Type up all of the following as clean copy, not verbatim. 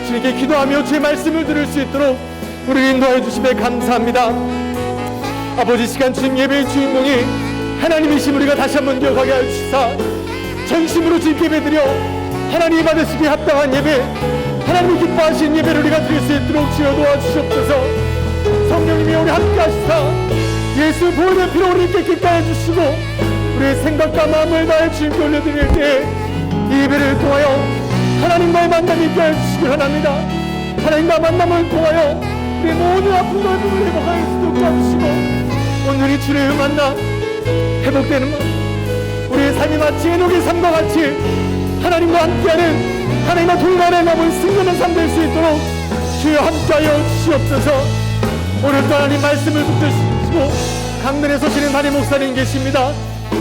주님께 기도하며 주의 말씀을 들을 수 있도록 우리를 인도하여 주심에 감사합니다. 아버지, 시간 주님 예배의 주인공이 하나님이심 우리가 다시 한번 기억하게 하여 주시사 전심으로 주님께 예배드려 하나님이 받으시기에 합당한 예배, 하나님이 기뻐하시는 예배를 우리가 드릴 수 있도록 주여 도와주시옵소서. 성령님이 우리 함께 하시사 예수 보혈의 피로 우리를 깨끗게 하여 주시고 우리의 생각과 마음을 다해 주님께 올려드릴 때 이 예배를 통하여 하나님과의 만남이 있게 하여 주시기 원합니다. 하나님과 만남을 통하여 우리 모든 아픔과 아픔을 회복할 수 있도록 도와주시고 온전히 주를 만나 회복되는 것, 우리의 삶이 마치 에녹의 삶과 같이 하나님과 함께하는 하나님과 동반의 남은 승리하는 삶 될 수 있도록 주여 함께하여 주시옵소서. 오늘도 하나님 말씀을 붙드시고 강단에 서시는 담임 목사님 계십니다.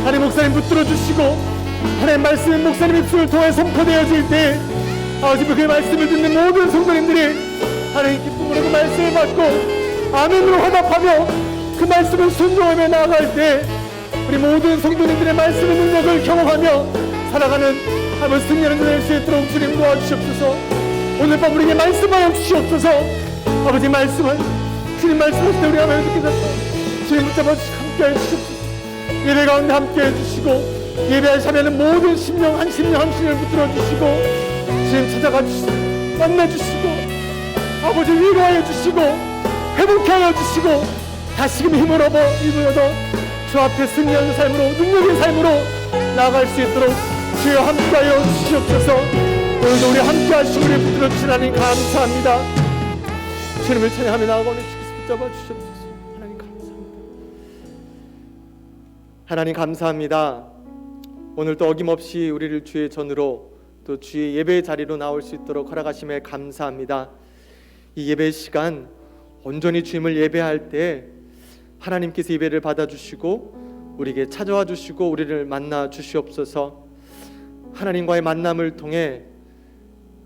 담임 목사님 붙들어 주시고 하나님 말씀은 목사님 입술을 통해 선포되어질 때 아버지 그 말씀을 듣는 모든 성도님들이 하나님 기쁨으로 그 말씀을 받고 아멘으로 화답하며 그 말씀을 순종하며 나아갈 때 우리 모든 성도님들의 말씀의 능력을 경험하며 살아가는 하나님의 승리하는 될 수 있도록 주님 도와주시옵소서. 오늘 밤 우리에게 말씀하여 주시옵소서. 아버지 말씀을 주님 말씀하실 때 우리 하나님 듣게 주님 붙잡아 주시고 함께해 주시옵소서. 예배 가운데 함께해 주시고 예배할 참여는 모든 심령 한 심령을 붙들어 주시고 주님 찾아가 주시고 만나 주시고 아버지 위로하여 주시고 회복해 하여 주시고 다시금 힘을 얻어 주 앞에 승리하는 삶으로 능력의 삶으로 나아갈 수 있도록 주여 함께하여 주시옵소서. 오늘도 우리 함께 하시고 우리 붙들어 주신 하나님 감사합니다. 주님을 찬양하며 나아가는 주께서 붙잡아 주시옵소서. 하나님 감사합니다. 하나님 감사합니다. 오늘도 어김없이 우리를 주의 전으로 또 주의 예배의 자리로 나올 수 있도록 허락하심에 감사합니다. 이 예배 시간 온전히 주님을 예배할 때 하나님께서 예배를 받아주시고 우리에게 찾아와 주시고 우리를 만나 주시옵소서. 하나님과의 만남을 통해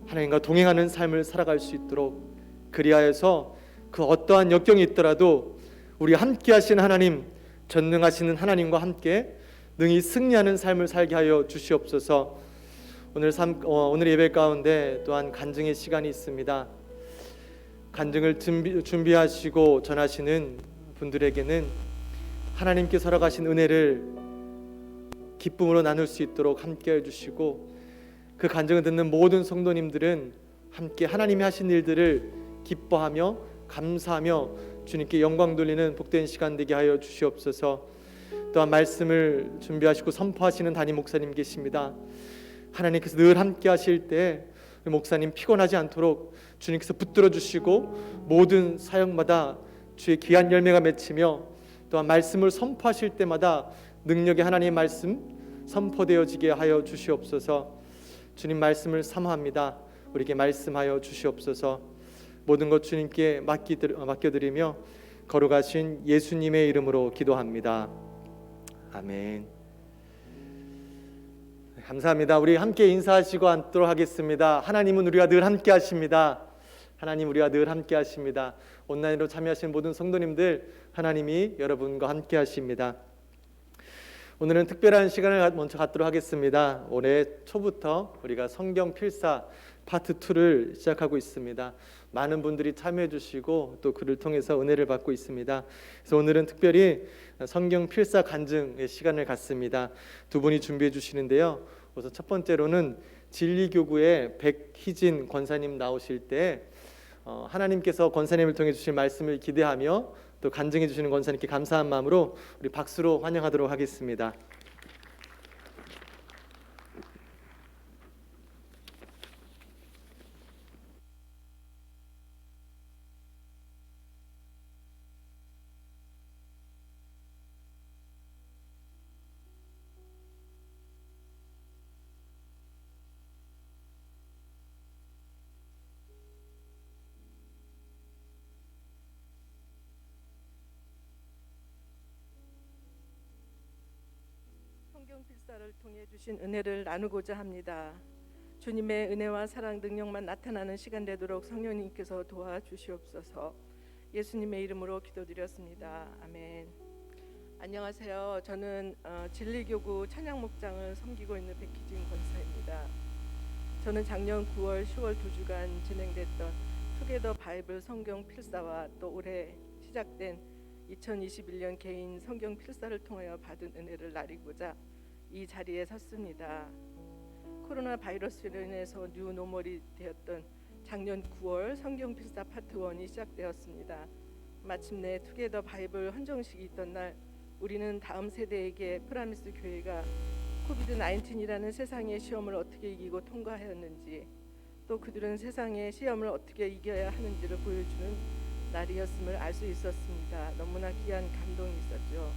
하나님과 동행하는 삶을 살아갈 수 있도록 그리하여서 그 어떠한 역경이 있더라도 우리 함께 하신 하나님, 전능하시는 하나님과 함께 능히 승리하는 삶을 살게 하여 주시옵소서. 오늘 예배 가운데 또한 간증의 시간이 있습니다. 간증을 준비하시고 전하시는 분들에게는 하나님께서 허락하신 은혜를 기쁨으로 나눌 수 있도록 함께 해주시고 그 간증을 듣는 모든 성도님들은 함께 하나님이 하신 일들을 기뻐하며 감사하며 주님께 영광 돌리는 복된 시간 되게 하여 주시옵소서. 또한 말씀을 준비하시고 선포하시는 담임 목사님 계십니다. 하나님께서 늘 함께 하실 때 목사님 피곤하지 않도록 주님께서 붙들어 주시고 모든 사역마다 주의 귀한 열매가 맺히며 또한 말씀을 선포하실 때마다 능력의 하나님의 말씀 선포되어지게 하여 주시옵소서. 주님 말씀을 사모합니다. 우리에게 말씀하여 주시옵소서. 모든 것 주님께 맡겨드리며 거룩하신 예수님의 이름으로 기도합니다. 아멘. 감사합니다. 우리 함께 인사하시고 앉도록 하겠습니다. 하나님은 우리와 늘 함께 하십니다. 하나님 우리와 늘 함께 하십니다. 온라인으로 참여하신 모든 성도님들 하나님이 여러분과 함께 하십니다. 오늘은 특별한 시간을 먼저 갖도록 하겠습니다. 올해 초부터 우리가 성경 필사 파트 2를 시작하고 있습니다. 많은 분들이 참여해 주시고 또 그를 통해서 은혜를 받고 있습니다. 그래서 오늘은 특별히 성경 필사 간증의 시간을 갖습니다. 두 분이 준비해 주시는데요. 우선 첫 번째로는 진리교구의 백희진 권사님 나오실 때 하나님께서 권사님을 통해 주실 말씀을 기대하며 또 간증해 주시는 권사님께 감사한 마음으로 우리 박수로 환영하도록 하겠습니다. 성경 필사를 통해 주신 은혜를 나누고자 합니다. 주님의 은혜와 사랑 능력만 나타나는 시간 되도록 성령님께서 도와주시옵소서. 예수님의 이름으로 기도드렸습니다. 아멘. 안녕하세요. 저는 진리교구 찬양목장을 섬기고 있는 백희진 권사입니다. 저는 작년 9월, 10월 2주간 진행됐던 투게더 바이블 성경 필사와 또 올해 시작된 2021년 개인 성경 필사를 통하여 받은 은혜를 나리고자 이 자리에 섰습니다. 코로나 바이러스로 인해서 뉴노멀이 되었던 작년 9월 성경 필사 파트 1이 시작되었습니다. 마침내 투게더 바이블 헌정식이 있던 날 우리는 다음 세대에게 프라미스 교회가 코비드 19이라는 세상의 시험을 어떻게 이기고 통과하였는지, 또 그들은 세상의 시험을 어떻게 이겨야 하는지를 보여주는 날이었음을 알 수 있었습니다. 너무나 귀한 감동이 있었죠.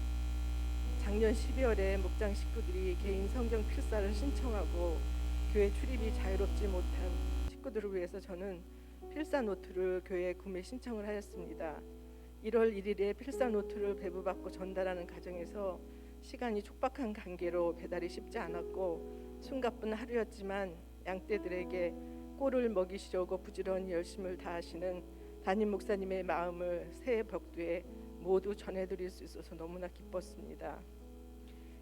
작년 12월에 목장 식구들이 개인 성경 필사를 신청하고 교회 출입이 자유롭지 못한 식구들을 위해서 저는 필사 노트를 교회에 구매 신청을 하였습니다. 1월 1일에 필사 노트를 배부받고 전달하는 과정에서 시간이 촉박한 관계로 배달이 쉽지 않았고 숨가쁜 하루였지만 양떼들에게 꼴을 먹이시려고 부지런히 열심을 다하시는 담임 목사님의 마음을 새해 벽두에 모두 전해드릴 수 있어서 너무나 기뻤습니다.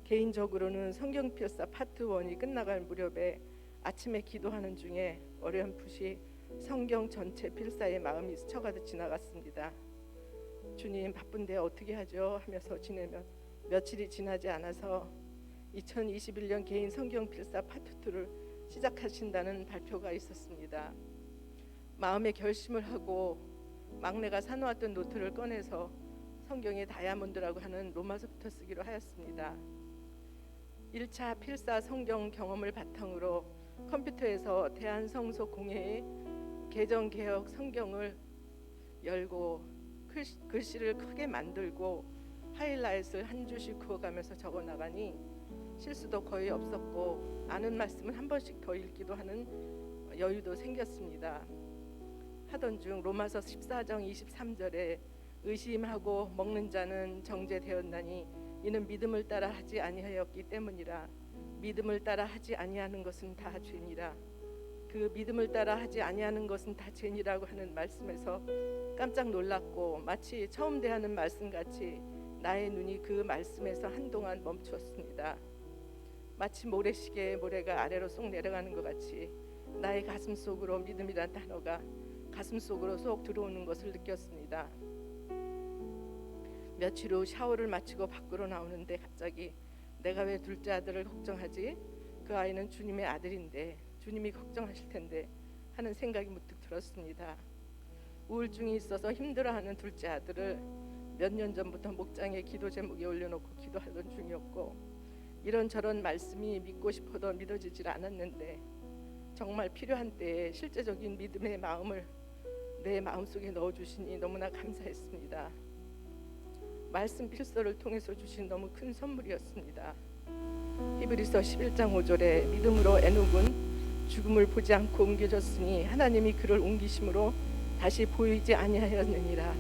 개인적으로는 성경 필사 파트 1이 끝나갈 무렵에 아침에 기도하는 중에 어렴풋이 성경 전체 필사의 마음이 스쳐가듯 지나갔습니다. 주님, 바쁜데 어떻게 하죠? 하면서 지내면 며칠이 지나지 않아서 2021년 개인 성경 필사 파트 2를 시작하신다는 발표가 있었습니다. 마음의 결심을 하고 막내가 사놓았던 노트를 꺼내서 성경의 다이아몬드라고 하는 로마서부터 쓰기로 하였습니다. 1차 필사 성경 경험을 바탕으로 컴퓨터에서 대한성서공회의 개정개혁 성경을 열고 글씨를 크게 만들고 하이라이트를 한 줄씩 그어가면서 적어나가니 실수도 거의 없었고 아는 말씀은 한 번씩 더 읽기도 하는 여유도 생겼습니다. 하던 중 로마서 14장 23절에 의심하고 먹는 자는 정죄되었나니 이는 믿음을 따라 하지 아니하였기 때문이라. 믿음을 따라 하지 아니하는 것은 다 죄니라. 그 믿음을 따라 하지 아니하는 것은 다 죄니라고 하는 말씀에서 깜짝 놀랐고 마치 처음 대하는 말씀같이 나의 눈이 그 말씀에서 한동안 멈추었습니다. 마치 모래시계의 모래가 아래로 쏙 내려가는 것 같이 나의 가슴 속으로 믿음이란 단어가 가슴 속으로 쏙 들어오는 것을 느꼈습니다. 며칠 후 샤워를 마치고 밖으로 나오는데 갑자기 내가 왜 둘째 아들을 걱정하지? 그 아이는 주님의 아들인데 주님이 걱정하실 텐데 하는 생각이 문득 들었습니다. 우울증이 있어서 힘들어하는 둘째 아들을 몇 년 전부터 목장에 기도 제목에 올려놓고 기도하던 중이었고 이런저런 말씀이 믿고 싶어도 믿어지질 않았는데 정말 필요한 때에 실제적인 믿음의 마음을 내 마음속에 넣어주시니 너무나 감사했습니다. 말씀 필서를 통해서 주신 너무 큰 선물이었습니다. 히브리서 11장 5절에 믿음으로 에녹은 죽음을 보지 않고 옮겨졌으니 하나님이 그를 옮기심으로 다시 보이지 아니하였느니라.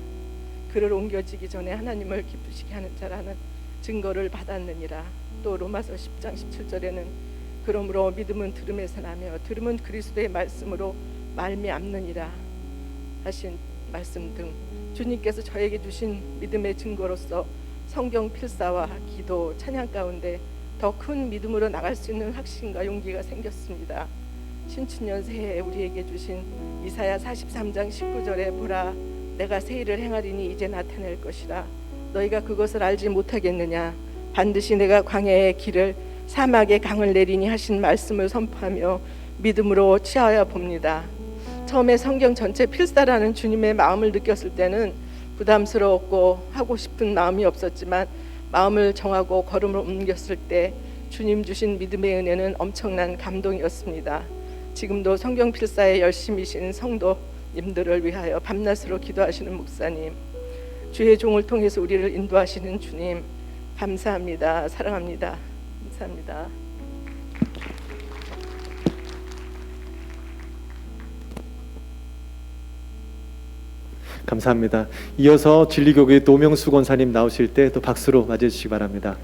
그를 옮겨지기 전에 하나님을 기쁘시게 하는 자라는 증거를 받았느니라. 또 로마서 10장 17절에는 그러므로 믿음은 들음에서 나며 들음은 그리스도의 말씀으로 말미암느니라 하신 말씀 등 주님께서 저에게 주신 믿음의 증거로서 성경 필사와 기도, 찬양 가운데 더 큰 믿음으로 나갈 수 있는 확신과 용기가 생겼습니다. 신춘년 새해에 우리에게 주신 이사야 43장 19절에 보라 내가 새 일을 행하리니 이제 나타낼 것이라 너희가 그것을 알지 못하겠느냐 반드시 내가 광야의 길을 사막의 강을 내리니 하신 말씀을 선포하며 믿음으로 취하여 봅니다. 처음에 성경 전체 필사라는 주님의 마음을 느꼈을 때는 부담스러웠고 하고 싶은 마음이 없었지만 마음을 정하고 걸음을 옮겼을 때 주님 주신 믿음의 은혜는 엄청난 감동이었습니다. 지금도 성경 필사에 열심이신 성도님들을 위하여 밤낮으로 기도하시는 목사님, 주의 종을 통해서 우리를 인도하시는 주님 감사합니다. 사랑합니다. 감사합니다. 감사합니다. 이어서 진리교회 노명수 권사님 나오실 때 또 박수로 맞이해 주시기 바랍니다.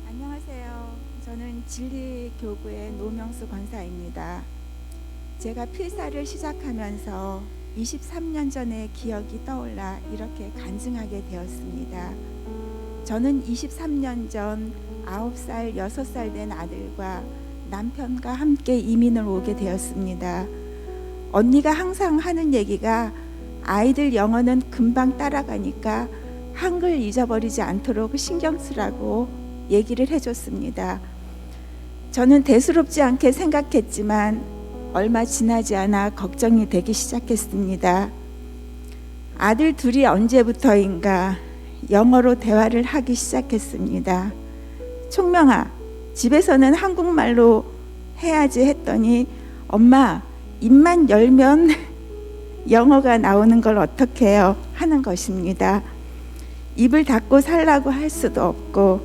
안녕하세요. 저는 진리교구의 노명수 권사입니다. 제가 필사를 시작하면서 23년 전의 기억이 떠올라 이렇게 간증하게 되었습니다. 저는 23년 전 9살, 6살 된 아들과 남편과 함께 이민을 오게 되었습니다. 언니가 항상 하는 얘기가 아이들 영어는 금방 따라가니까 한글 잊어버리지 않도록 신경 쓰라고 얘기를 해줬습니다. 저는 대수롭지 않게 생각했지만 얼마 지나지 않아 걱정이 되기 시작했습니다. 아들 둘이 언제부터인가 영어로 대화를 하기 시작했습니다. 총명아, 집에서는 한국말로 해야지 했더니 엄마, 입만 열면 영어가 나오는 걸 어떻게 해요? 하는 것입니다. 입을 닫고 살라고 할 수도 없고,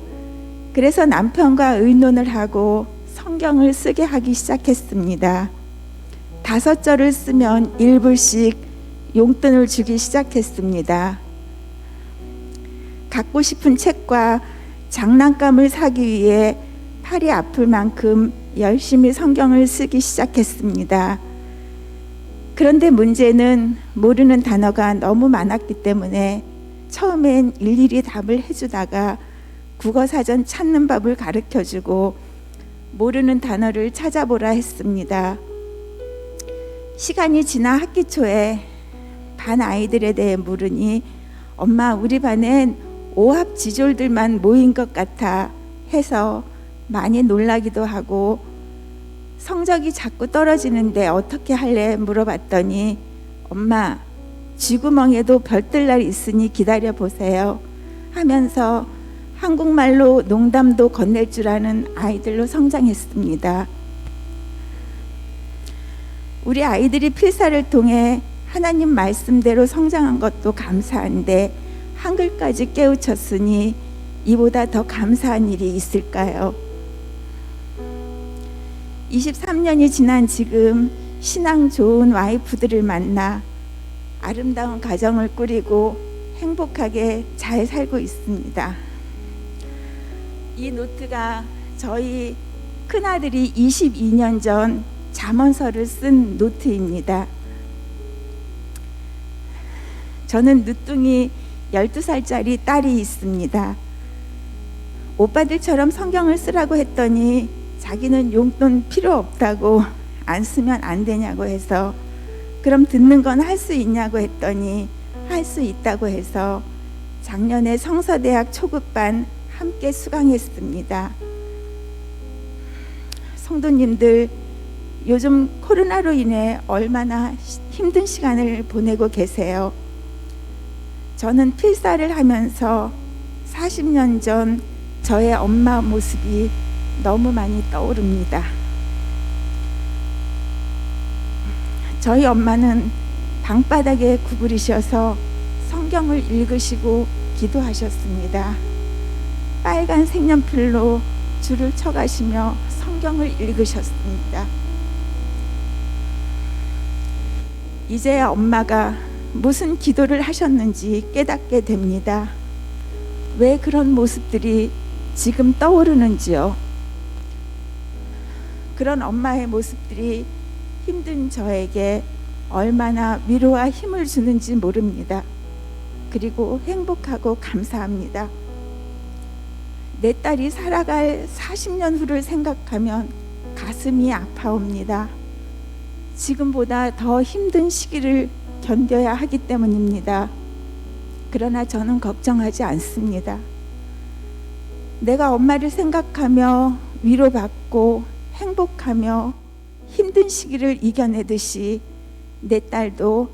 그래서 남편과 의논을 하고 성경을 쓰게 하기 시작했습니다. 5절을 쓰면 1불씩 용돈을 주기 시작했습니다. 갖고 싶은 책과 장난감을 사기 위해 팔이 아플 만큼 열심히 성경을 쓰기 시작했습니다. 그런데 문제는 모르는 단어가 너무 많았기 때문에 처음엔 일일이 답을 해주다가 국어사전 찾는 법을 가르쳐주고 모르는 단어를 찾아보라 했습니다. 시간이 지나 학기 초에 반 아이들에 대해 물으니 엄마, 우리 반엔 오합지졸들만 모인 것 같아 해서 많이 놀라기도 하고, 성적이 자꾸 떨어지는데 어떻게 할래 물어봤더니 엄마, 쥐구멍에도 별뜰날 있으니 기다려보세요 하면서 한국말로 농담도 건넬 줄 아는 아이들로 성장했습니다. 우리 아이들이 필사를 통해 하나님 말씀대로 성장한 것도 감사한데 한글까지 깨우쳤으니 이보다 더 감사한 일이 있을까요? 23년이 지난 지금 신앙 좋은 와이프들을 만나 아름다운 가정을 꾸리고 행복하게 잘 살고 있습니다. 이 노트가 저희 큰아들이 22년 전 잠언서를 쓴 노트입니다. 저는 늦둥이 12살짜리 딸이 있습니다. 오빠들처럼 성경을 쓰라고 했더니 자기는 용돈 필요 없다고 안 쓰면 안 되냐고 해서, 그럼 듣는 건 할 수 있냐고 했더니 할 수 있다고 해서 작년에 성서대학 초급반 함께 수강했습니다. 성도님들, 요즘 코로나로 인해 얼마나 힘든 시간을 보내고 계세요. 저는 필사를 하면서 40년 전 저의 엄마 모습이 너무 많이 떠오릅니다. 저희 엄마는 방바닥에 구부리셔서 성경을 읽으시고 기도하셨습니다. 빨간 색연필로 줄을 쳐가시며 성경을 읽으셨습니다. 이제야 엄마가 무슨 기도를 하셨는지 깨닫게 됩니다. 왜 그런 모습들이 지금 떠오르는지요. 그런 엄마의 모습들이 힘든 저에게 얼마나 위로와 힘을 주는지 모릅니다. 그리고 행복하고 감사합니다. 내 딸이 살아갈 40년 후를 생각하면 가슴이 아파옵니다. 지금보다 더 힘든 시기를 견뎌야 하기 때문입니다. 그러나 저는 걱정하지 않습니다. 내가 엄마를 생각하며 위로받고 행복하며 힘든 시기를 이겨내듯이 내 딸도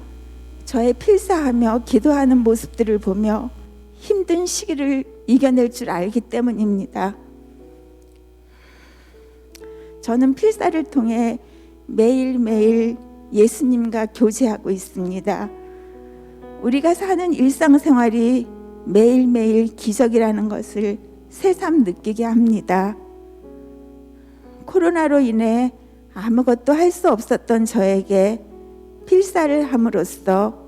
저의 필사하며 기도하는 모습들을 보며 힘든 시기를 이겨낼 줄 알기 때문입니다. 저는 필사를 통해 매일매일 예수님과 교제하고 있습니다. 우리가 사는 일상생활이 매일매일 기적이라는 것을 새삼 느끼게 합니다. 코로나로 인해 아무것도 할 수 없었던 저에게 필사를 함으로써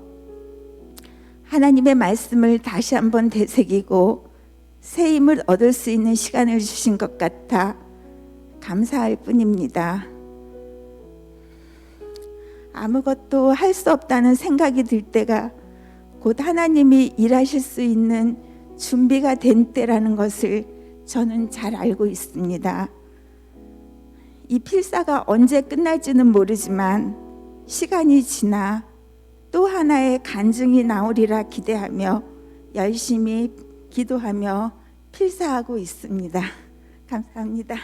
하나님의 말씀을 다시 한번 되새기고 새 힘을 얻을 수 있는 시간을 주신 것 같아 감사할 뿐입니다. 아무것도 할 수 없다는 생각이 들 때가 곧 하나님이 일하실 수 있는 준비가 된 때라는 것을 저는 잘 알고 있습니다. 이 필사가 언제 끝날지는 모르지만 시간이 지나 또 하나의 간증이 나오리라 기대하며 열심히 기도하며 필사하고 있습니다. 감사합니다.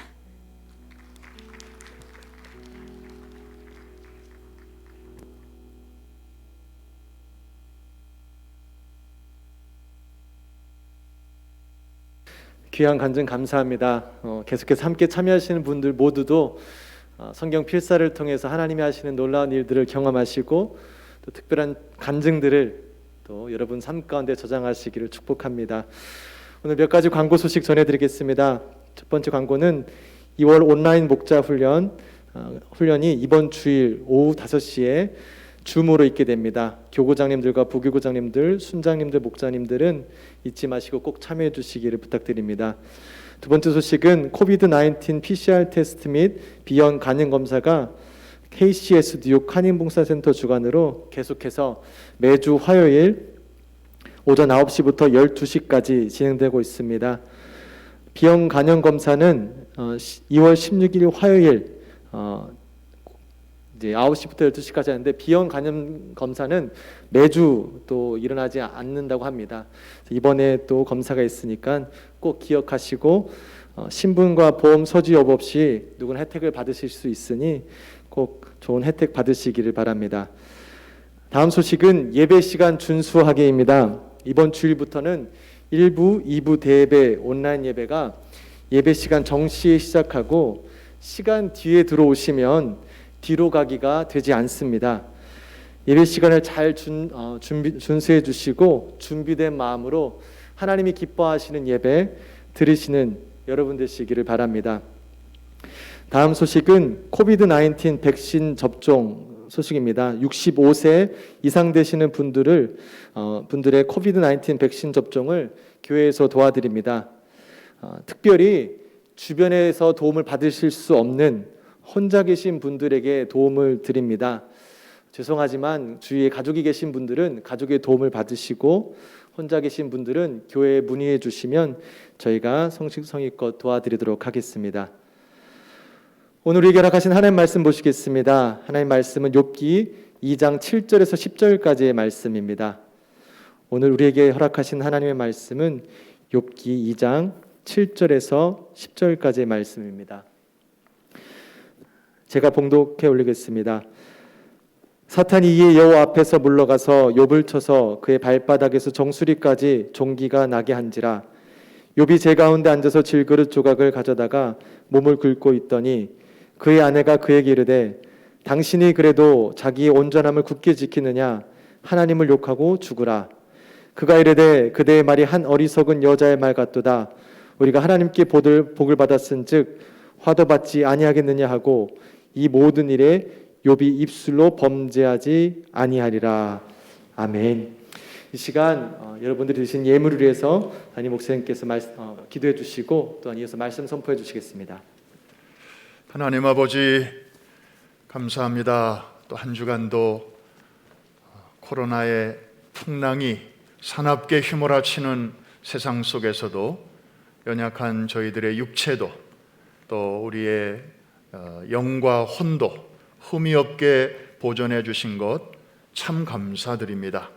귀한 간증 감사합니다. 계속해서 함께 참여하시는 분들 모두도 성경 필사를 통해서 하나님이 하시는 놀라운 일들을 경험하시고 또 특별한 간증들을 또 여러분 삶 가운데 저장하시기를 축복합니다. 오늘 몇 가지 광고 소식 전해드리겠습니다. 첫 번째 광고는 2월 온라인 목자 훈련이 이번 주일 오후 5시에 줌으로 있게 됩니다. 교구장님들과 부교구장님들, 순장님들, 목자님들은 잊지 마시고 꼭 참여해 주시기를 부탁드립니다. 두 번째 소식은 코비드-19 PCR 테스트 및 비형 간염 검사가 KCS 뉴욕 한인봉사센터 주관으로 계속해서 매주 화요일 오전 9시부터 12시까지 진행되고 있습니다. 비형 간염 검사는 2월 16일 화요일 이제 9시부터 12시까지 하는데 비형 간염 검사는 매주 또 일어나지 않는다고 합니다. 이번에 또 검사가 있으니까 꼭 기억하시고 신분과 보험 서류 여부 없이 누구나 혜택을 받으실 수 있으니 꼭 좋은 혜택 받으시기를 바랍니다. 다음 소식은 예배 시간 준수하기입니다. 이번 주일부터는 1부, 2부 대예배 온라인 예배가 예배 시간 정시에 시작하고 시간 뒤에 들어오시면 뒤로 가기가 되지 않습니다. 예배 시간을 잘 준수해 주시고 준비된 마음으로 하나님이 기뻐하시는 예배 들으시는 여러분 되시기를 바랍니다. 다음 소식은 코비드-19 백신 접종 소식입니다. 65세 이상 되시는 분들의 코비드-19 백신 접종을 교회에서 도와드립니다. 특별히 주변에서 도움을 받으실 수 없는 혼자 계신 분들에게 도움을 드립니다. 죄송하지만 주위에 가족이 계신 분들은 가족의 도움을 받으시고 혼자 계신 분들은 교회에 문의해 주시면 저희가 성심성의껏 도와드리도록 하겠습니다. 오늘 우리에게 허락하신 하나님 말씀 보시겠습니다. 하나님 말씀은 욥기 2장 7절에서 10절까지의 말씀입니다. 오늘 우리에게 허락하신 하나님의 말씀은 욥기 2장 7절에서 10절까지의 말씀입니다. 제가 봉독해 올리겠습니다. 사탄이 이에 여호와 앞에서 물러가서 욥을 쳐서 그의 발바닥에서 정수리까지 종기가 나게 한지라. 욥이 제 가운데 앉아서 질그릇 조각을 가져다가 몸을 긁고 있더니 그의 아내가 그에게 이르되 당신이 그래도 자기의 온전함을 굳게 지키느냐 하나님을 욕하고 죽으라. 그가 이르되 그대의 말이 한 어리석은 여자의 말 같도다. 우리가 하나님께 복을 받았은즉 화도 받지 아니하겠느냐 하고 이 모든 일에 욥이 입술로 범죄하지 아니하리라. 아멘. 이 시간 여러분들이 드신 예물을 위해서 담임 목사님께서 기도해 주시고 또한 이어서 말씀 선포해 주시겠습니다. 하나님 아버지 감사합니다. 또 한 주간도 코로나의 풍랑이 사납게 휘몰아치는 세상 속에서도 연약한 저희들의 육체도 또 우리의 영과 혼도 흠이 없게 보존해 주신 것 참 감사드립니다.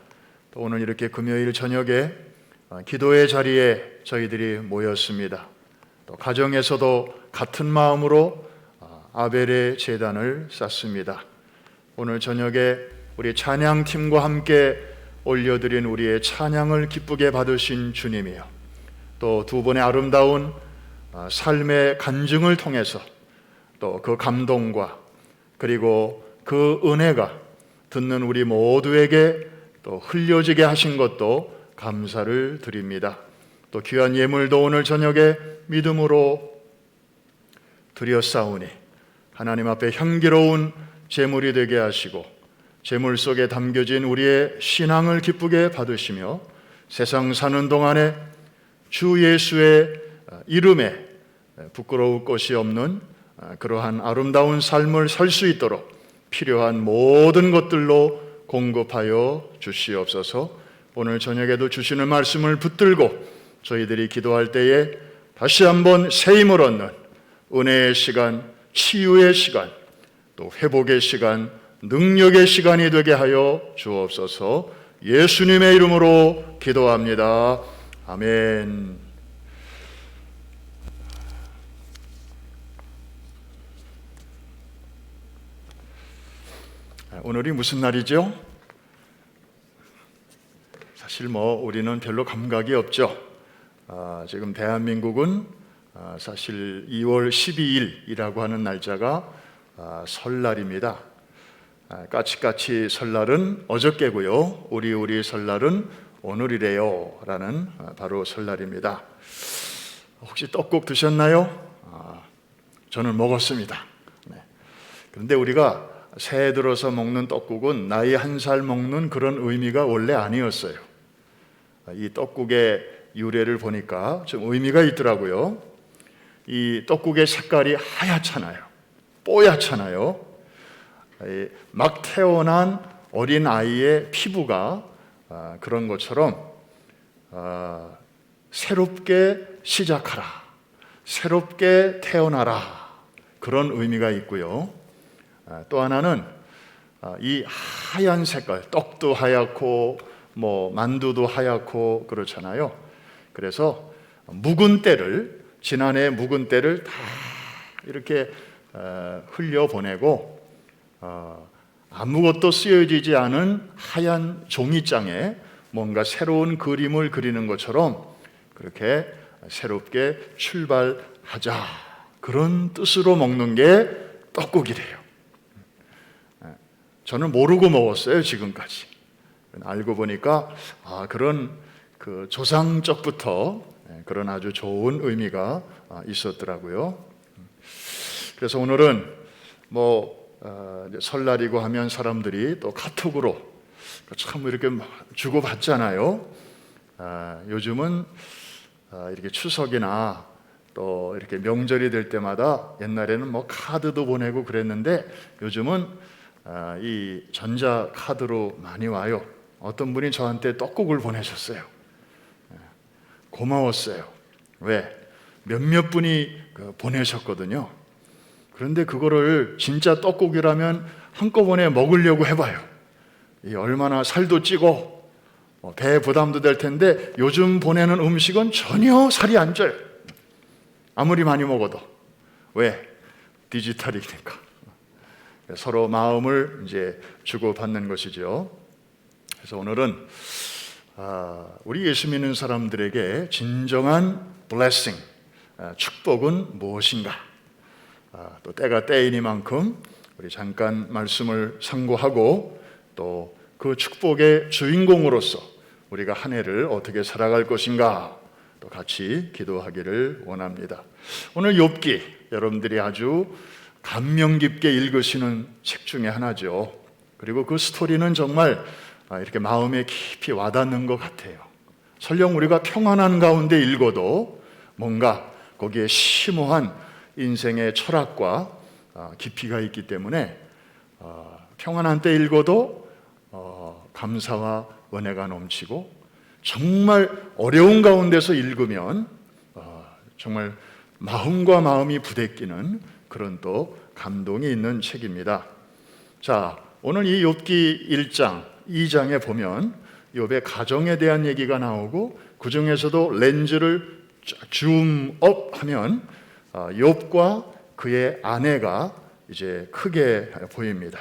또 오늘 이렇게 금요일 저녁에 기도의 자리에 저희들이 모였습니다. 또 가정에서도 같은 마음으로 아벨의 제단을 쌓습니다. 오늘 저녁에 우리 찬양팀과 함께 올려드린 우리의 찬양을 기쁘게 받으신 주님이요, 또 두 분의 아름다운 삶의 간증을 통해서 또 그 감동과 그리고 그 은혜가 듣는 우리 모두에게 또 흘려지게 하신 것도 감사를 드립니다. 또 귀한 예물도 오늘 저녁에 믿음으로 드렸사오니 하나님 앞에 향기로운 제물이 되게 하시고 제물 속에 담겨진 우리의 신앙을 기쁘게 받으시며 세상 사는 동안에 주 예수의 이름에 부끄러울 것이 없는 그러한 아름다운 삶을 살 수 있도록 필요한 모든 것들로 공급하여 주시옵소서. 오늘 저녁에도 주시는 말씀을 붙들고 저희들이 기도할 때에 다시 한번 새 힘을 얻는 은혜의 시간, 치유의 시간, 또 회복의 시간, 능력의 시간이 되게 하여 주옵소서. 예수님의 이름으로 기도합니다. 아멘. 오늘이 무슨 날이죠? 사실 우리는 별로 감각이 없죠. 지금 대한민국은 사실 2월 12일이라고 하는 날짜가 설날입니다. 까치까치 설날은 어저께고요. 우리 설날은 오늘이래요 라는 바로 설날입니다. 혹시 떡국 드셨나요? 저는 먹었습니다. 그런데 우리가 새해 들어서 먹는 떡국은 나이 1살 먹는 그런 의미가 원래 아니었어요. 이 떡국의 유래를 보니까 좀 의미가 있더라고요. 이 떡국의 색깔이 하얗잖아요. 뽀얗잖아요. 막 태어난 어린 아이의 피부가 그런 것처럼 새롭게 시작하라, 새롭게 태어나라, 그런 의미가 있고요. 또 하나는 이 하얀 색깔, 떡도 하얗고 만두도 하얗고 그렇잖아요. 그래서 묵은 때를, 지난해 묵은 때를 다 이렇게 흘려보내고 아무것도 쓰여지지 않은 하얀 종이장에 뭔가 새로운 그림을 그리는 것처럼 그렇게 새롭게 출발하자, 그런 뜻으로 먹는 게 떡국이래요. 저는 모르고 먹었어요, 지금까지. 알고 보니까 그런 그 조상적부터 그런 아주 좋은 의미가 있었더라고요. 그래서 오늘은 설날이고 하면 사람들이 또 카톡으로 참 이렇게 주고받잖아요. 요즘은 이렇게 추석이나 또 이렇게 명절이 될 때마다, 옛날에는 카드도 보내고 그랬는데 요즘은 이 전자 카드로 많이 와요. 어떤 분이 저한테 떡국을 보내셨어요. 고마웠어요. 왜? 몇몇 분이 보내셨거든요. 그런데 그거를 진짜 떡국이라면 한꺼번에 먹으려고 해봐요. 얼마나 살도 찌고 배 부담도 될 텐데, 요즘 보내는 음식은 전혀 살이 안 쪄요. 아무리 많이 먹어도. 왜? 디지털이니까. 서로 마음을 이제 주고받는 것이죠. 그래서 오늘은 우리 예수 믿는 사람들에게 진정한 blessing, 축복은 무엇인가? 또 때가 때이니만큼 우리 잠깐 말씀을 상고하고 또 그 축복의 주인공으로서 우리가 한 해를 어떻게 살아갈 것인가 또 같이 기도하기를 원합니다. 오늘 욥기, 여러분들이 아주 감명 깊게 읽으시는 책 중에 하나죠. 그리고 그 스토리는 정말 이렇게 마음에 깊이 와닿는 것 같아요. 설령 우리가 평안한 가운데 읽어도 뭔가 거기에 심오한 인생의 철학과 깊이가 있기 때문에 평안한 때 읽어도 감사와 은혜가 넘치고, 정말 어려운 가운데서 읽으면 정말 마음과 마음이 부대끼는 그런 또 감동이 있는 책입니다. 자, 오늘 이 욥기 1장, 2장에 보면 욥의 가정에 대한 얘기가 나오고, 그 중에서도 렌즈를 줌업하면 욥과 그의 아내가 이제 크게 보입니다.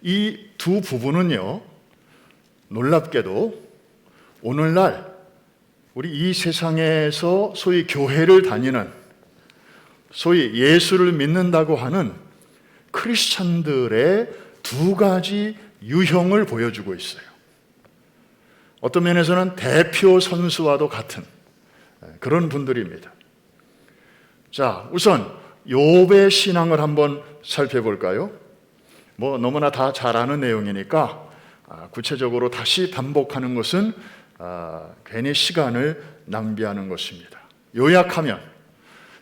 이 두 부부는요, 놀랍게도 오늘날 우리 이 세상에서 소위 교회를 다니는, 소위 예수를 믿는다고 하는 크리스찬들의 두 가지 유형을 보여주고 있어요. 어떤 면에서는 대표 선수와도 같은 그런 분들입니다. 자, 우선 욥의 신앙을 한번 살펴볼까요? 너무나 다 잘 아는 내용이니까 구체적으로 다시 반복하는 것은 괜히 시간을 낭비하는 것입니다. 요약하면,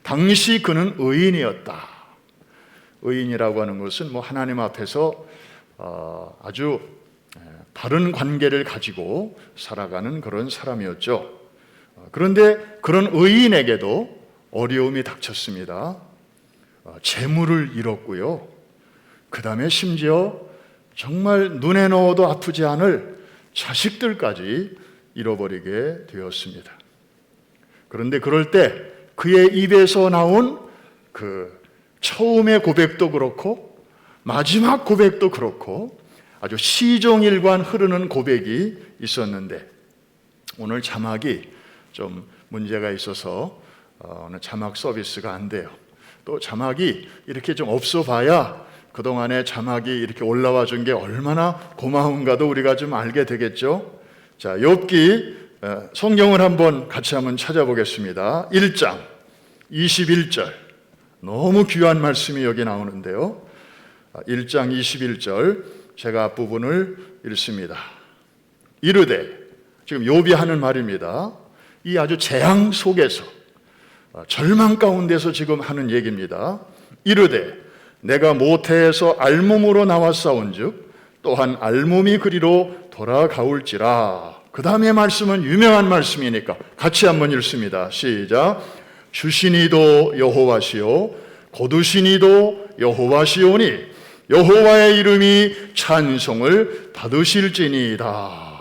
당시 그는 의인이었다. 의인이라고 하는 것은 하나님 앞에서 아주 바른 관계를 가지고 살아가는 그런 사람이었죠. 그런데 그런 의인에게도 어려움이 닥쳤습니다. 재물을 잃었고요. 그 다음에 심지어 정말 눈에 넣어도 아프지 않을 자식들까지 잃어버리게 되었습니다. 그런데 그럴 때 그의 입에서 나온 그 처음의 고백도 그렇고 마지막 고백도 그렇고 아주 시종일관 흐르는 고백이 있었는데, 오늘 자막이 좀 문제가 있어서 오늘 자막 서비스가 안 돼요. 또 자막이 이렇게 좀 없어 봐야 그동안에 자막이 이렇게 올라와 준 게 얼마나 고마운가도 우리가 좀 알게 되겠죠. 자, 욥기 성경을 같이 한번 찾아보겠습니다. 1장 21절, 너무 귀한 말씀이 여기 나오는데요. 1장 21절, 제가 앞부분을 읽습니다. 이르되, 지금 욥이 하는 말입니다. 이 아주 재앙 속에서, 절망 가운데서 지금 하는 얘기입니다. 이르되 내가 모태에서 알몸으로 나왔사온즉 또한 알몸이 그리로 돌아가올지라. 그 다음에 말씀은 유명한 말씀이니까 같이 한번 읽습니다. 시작. 주시니도 여호와시요 거두시니도 여호와시오니 여호와의 이름이 찬송을 받으실지니이다.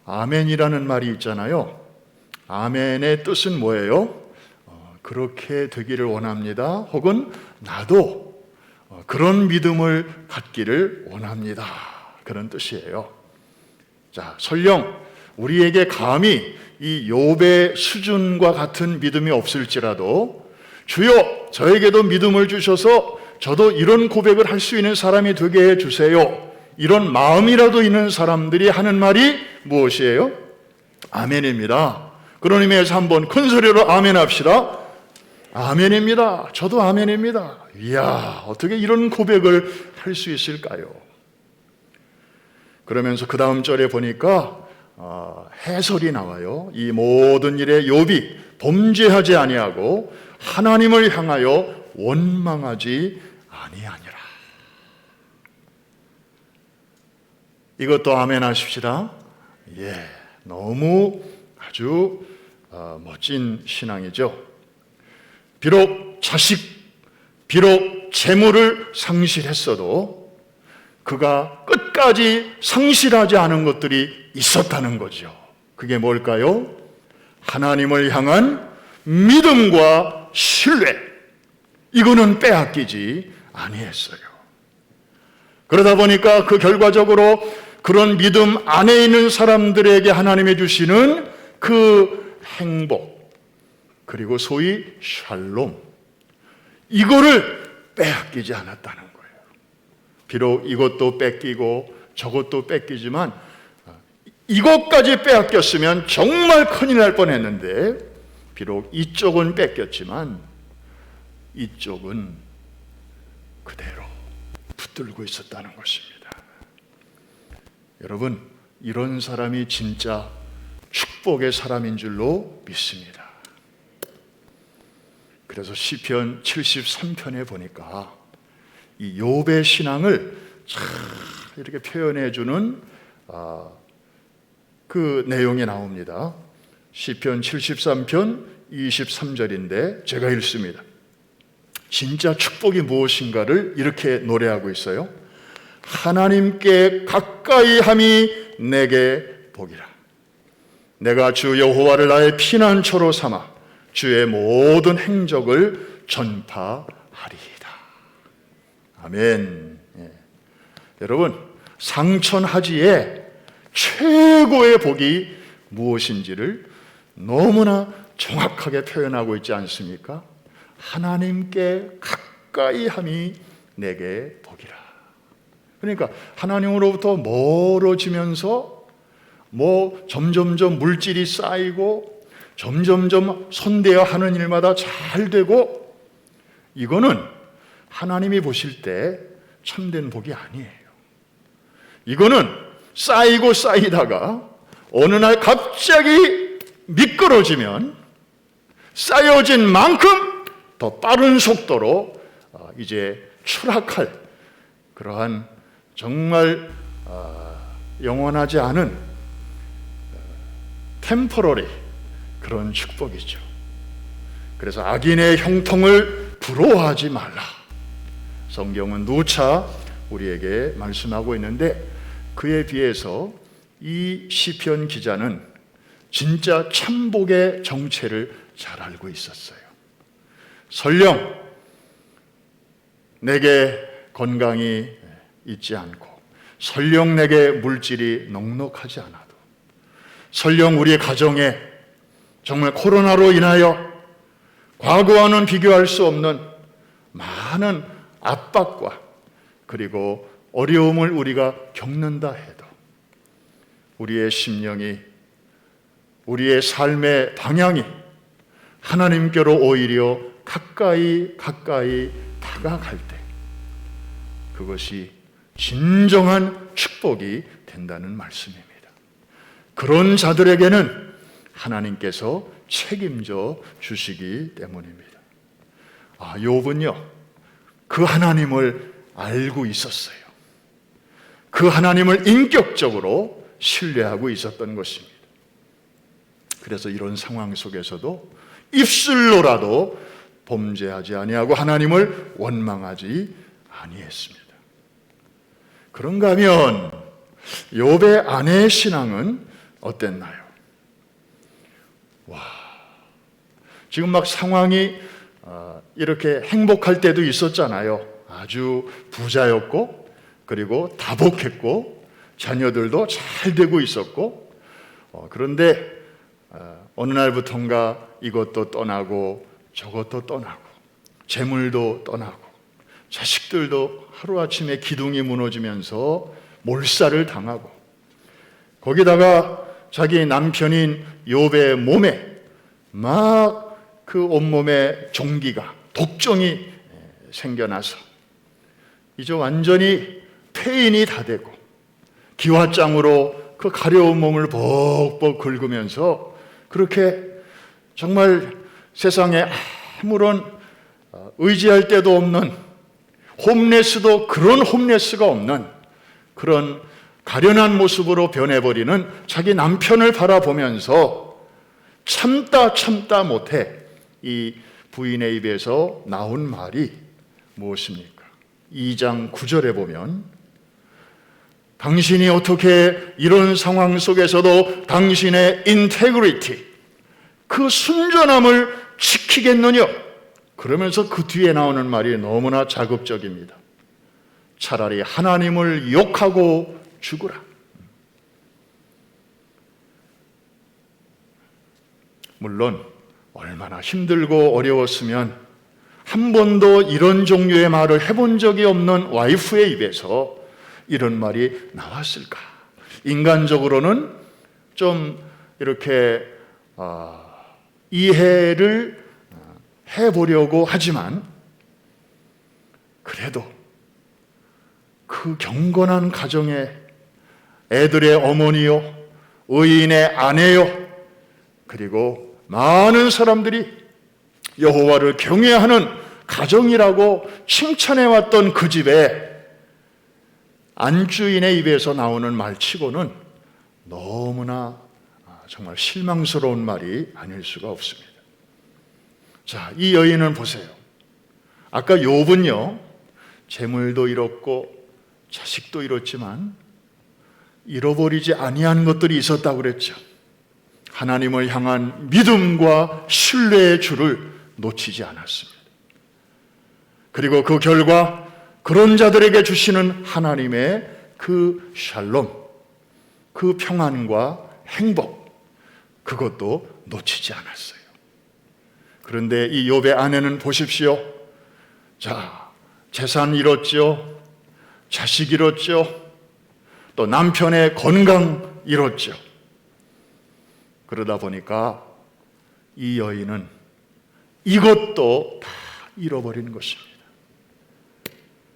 아멘이라는 말이 있잖아요. 아멘의 뜻은 뭐예요? 그렇게 되기를 원합니다. 혹은 나도 그런 믿음을 갖기를 원합니다. 그런 뜻이에요. 자, 설령 우리에게 감히 이 욥의 수준과 같은 믿음이 없을지라도 주여 저에게도 믿음을 주셔서 저도 이런 고백을 할 수 있는 사람이 되게 해주세요. 이런 마음이라도 있는 사람들이 하는 말이 무엇이에요? 아멘입니다. 그런 의미에서 한번 큰 소리로 아멘 합시다. 아멘입니다. 저도 아멘입니다. 이야, 어떻게 이런 고백을 할 수 있을까요? 그러면서 그 다음 절에 보니까 해설이 나와요. 이 모든 일에 욥이 범죄하지 아니하고 하나님을 향하여 원망하지 아니하니라. 이것도 아멘 하십시다. 예, 너무 아주 멋진 신앙이죠. 비록 자식, 비록 재물을 상실했어도 그가 끝까지 상실하지 않은 것들이 있었다는 거죠. 그게 뭘까요? 하나님을 향한 믿음과 신뢰. 이거는 빼앗기지 아니했어요. 그러다 보니까 그 결과적으로 그런 믿음 안에 있는 사람들에게 하나님이 주시는 그 행복, 그리고 소위 샬롬, 이거를 빼앗기지 않았다는 거예요. 비록 이것도 뺏기고 저것도 뺏기지만 이것까지 빼앗겼으면 정말 큰일 날 뻔했는데, 비록 이쪽은 뺏겼지만 이쪽은 그대로 붙들고 있었다는 것입니다. 여러분, 이런 사람이 진짜 축복의 사람인 줄로 믿습니다. 그래서 시편 73편에 보니까 이 욥의 신앙을 참 이렇게 표현해 주는 그 내용이 나옵니다. 시편 73편 23절인데 제가 읽습니다. 진짜 축복이 무엇인가를 이렇게 노래하고 있어요. 하나님께 가까이 함이 내게 복이라. 내가 주 여호와를 나의 피난처로 삼아 주의 모든 행적을 전파하리이다. 아멘. 예. 여러분, 상천하지에 최고의 복이 무엇인지를 너무나 정확하게 표현하고 있지 않습니까? 하나님께 가까이 함이 내게 복이라. 그러니까 하나님으로부터 멀어지면서 점점점 물질이 쌓이고 점점점 손대어 하는 일마다 잘 되고, 이거는 하나님이 보실 때 참된 복이 아니에요. 이거는 쌓이고 쌓이다가 어느 날 갑자기 미끄러지면 쌓여진 만큼 더 빠른 속도로 이제 추락할 그러한 정말 영원하지 않은 템포러리 그런 축복이죠. 그래서 악인의 형통을 부러워하지 말라. 성경은 누차 우리에게 말씀하고 있는데 그에 비해서 이 시편 기자는 진짜 참복의 정체를 잘 알고 있었어요. 설령 내게 건강이 있지 않고 설령 내게 물질이 넉넉하지 않아도 설령 우리의 가정에 정말 코로나로 인하여 과거와는 비교할 수 없는 많은 압박과 그리고 어려움을 우리가 겪는다 해도 우리의 심령이 우리의 삶의 방향이 하나님께로 오히려 가까이 다가갈 때 그것이 진정한 축복이 된다는 말씀입니다. 그런 자들에게는 하나님께서 책임져 주시기 때문입니다. 욥은요, 그 하나님을 알고 있었어요. 그 하나님을 인격적으로 신뢰하고 있었던 것입니다. 그래서 이런 상황 속에서도 입술로라도 범죄하지 아니하고 하나님을 원망하지 아니했습니다. 그런가 하면 욥의 아내의 신앙은 어땠나요? 지금 막 상황이 이렇게 행복할 때도 있었잖아요. 아주 부자였고 그리고 다복했고 자녀들도 잘 되고 있었고 그런데 어느 날부턴가 이것도 떠나고 저것도 떠나고 재물도 떠나고 자식들도 하루아침에 기둥이 무너지면서 몰살을 당하고 거기다가 자기 남편인 욥의 몸에 막 그 온몸에 종기가 독종이 생겨나서 이제 완전히 폐인이 다 되고 기와장으로 그 가려운 몸을 벅벅 긁으면서 그렇게 정말 세상에 아무런 의지할 데도 없는 홈레스도 그런 홈레스가 없는 그런 가련한 모습으로 변해버리는 자기 남편을 바라보면서 참다 못해 이 부인의 입에서 나온 말이 무엇입니까? 2장 9절에 보면 당신이 어떻게 이런 상황 속에서도 당신의 인테그리티, 그 순전함을 지키겠느냐? 그러면서 그 뒤에 나오는 말이 너무나 자극적입니다. 차라리 하나님을 욕하고 죽으라. 물론 얼마나 힘들고 어려웠으면 한 번도 이런 종류의 말을 해본 적이 없는 와이프의 입에서 이런 말이 나왔을까? 인간적으로는 좀 이렇게 이해를 해보려고 하지만 그래도 그 경건한 가정에 애들의 어머니요, 의인의 아내요, 그리고 많은 사람들이 여호와를 경외하는 가정이라고 칭찬해왔던 그 집에 안주인의 입에서 나오는 말치고는 너무나 정말 실망스러운 말이 아닐 수가 없습니다. 자, 이 여인은 보세요. 아까 욥은요, 재물도 잃었고 자식도 잃었지만 잃어버리지 아니한 것들이 있었다고 그랬죠. 하나님을 향한 믿음과 신뢰의 줄을 놓치지 않았습니다. 그리고 그 결과 그런 자들에게 주시는 하나님의 그 샬롬, 그 평안과 행복, 그것도 놓치지 않았어요. 그런데 이 욥의 아내는 보십시오. 자, 재산 잃었죠. 자식 잃었죠. 또 남편의 건강 잃었죠. 그러다 보니까 이 여인은 이것도 다 잃어버리는 것입니다.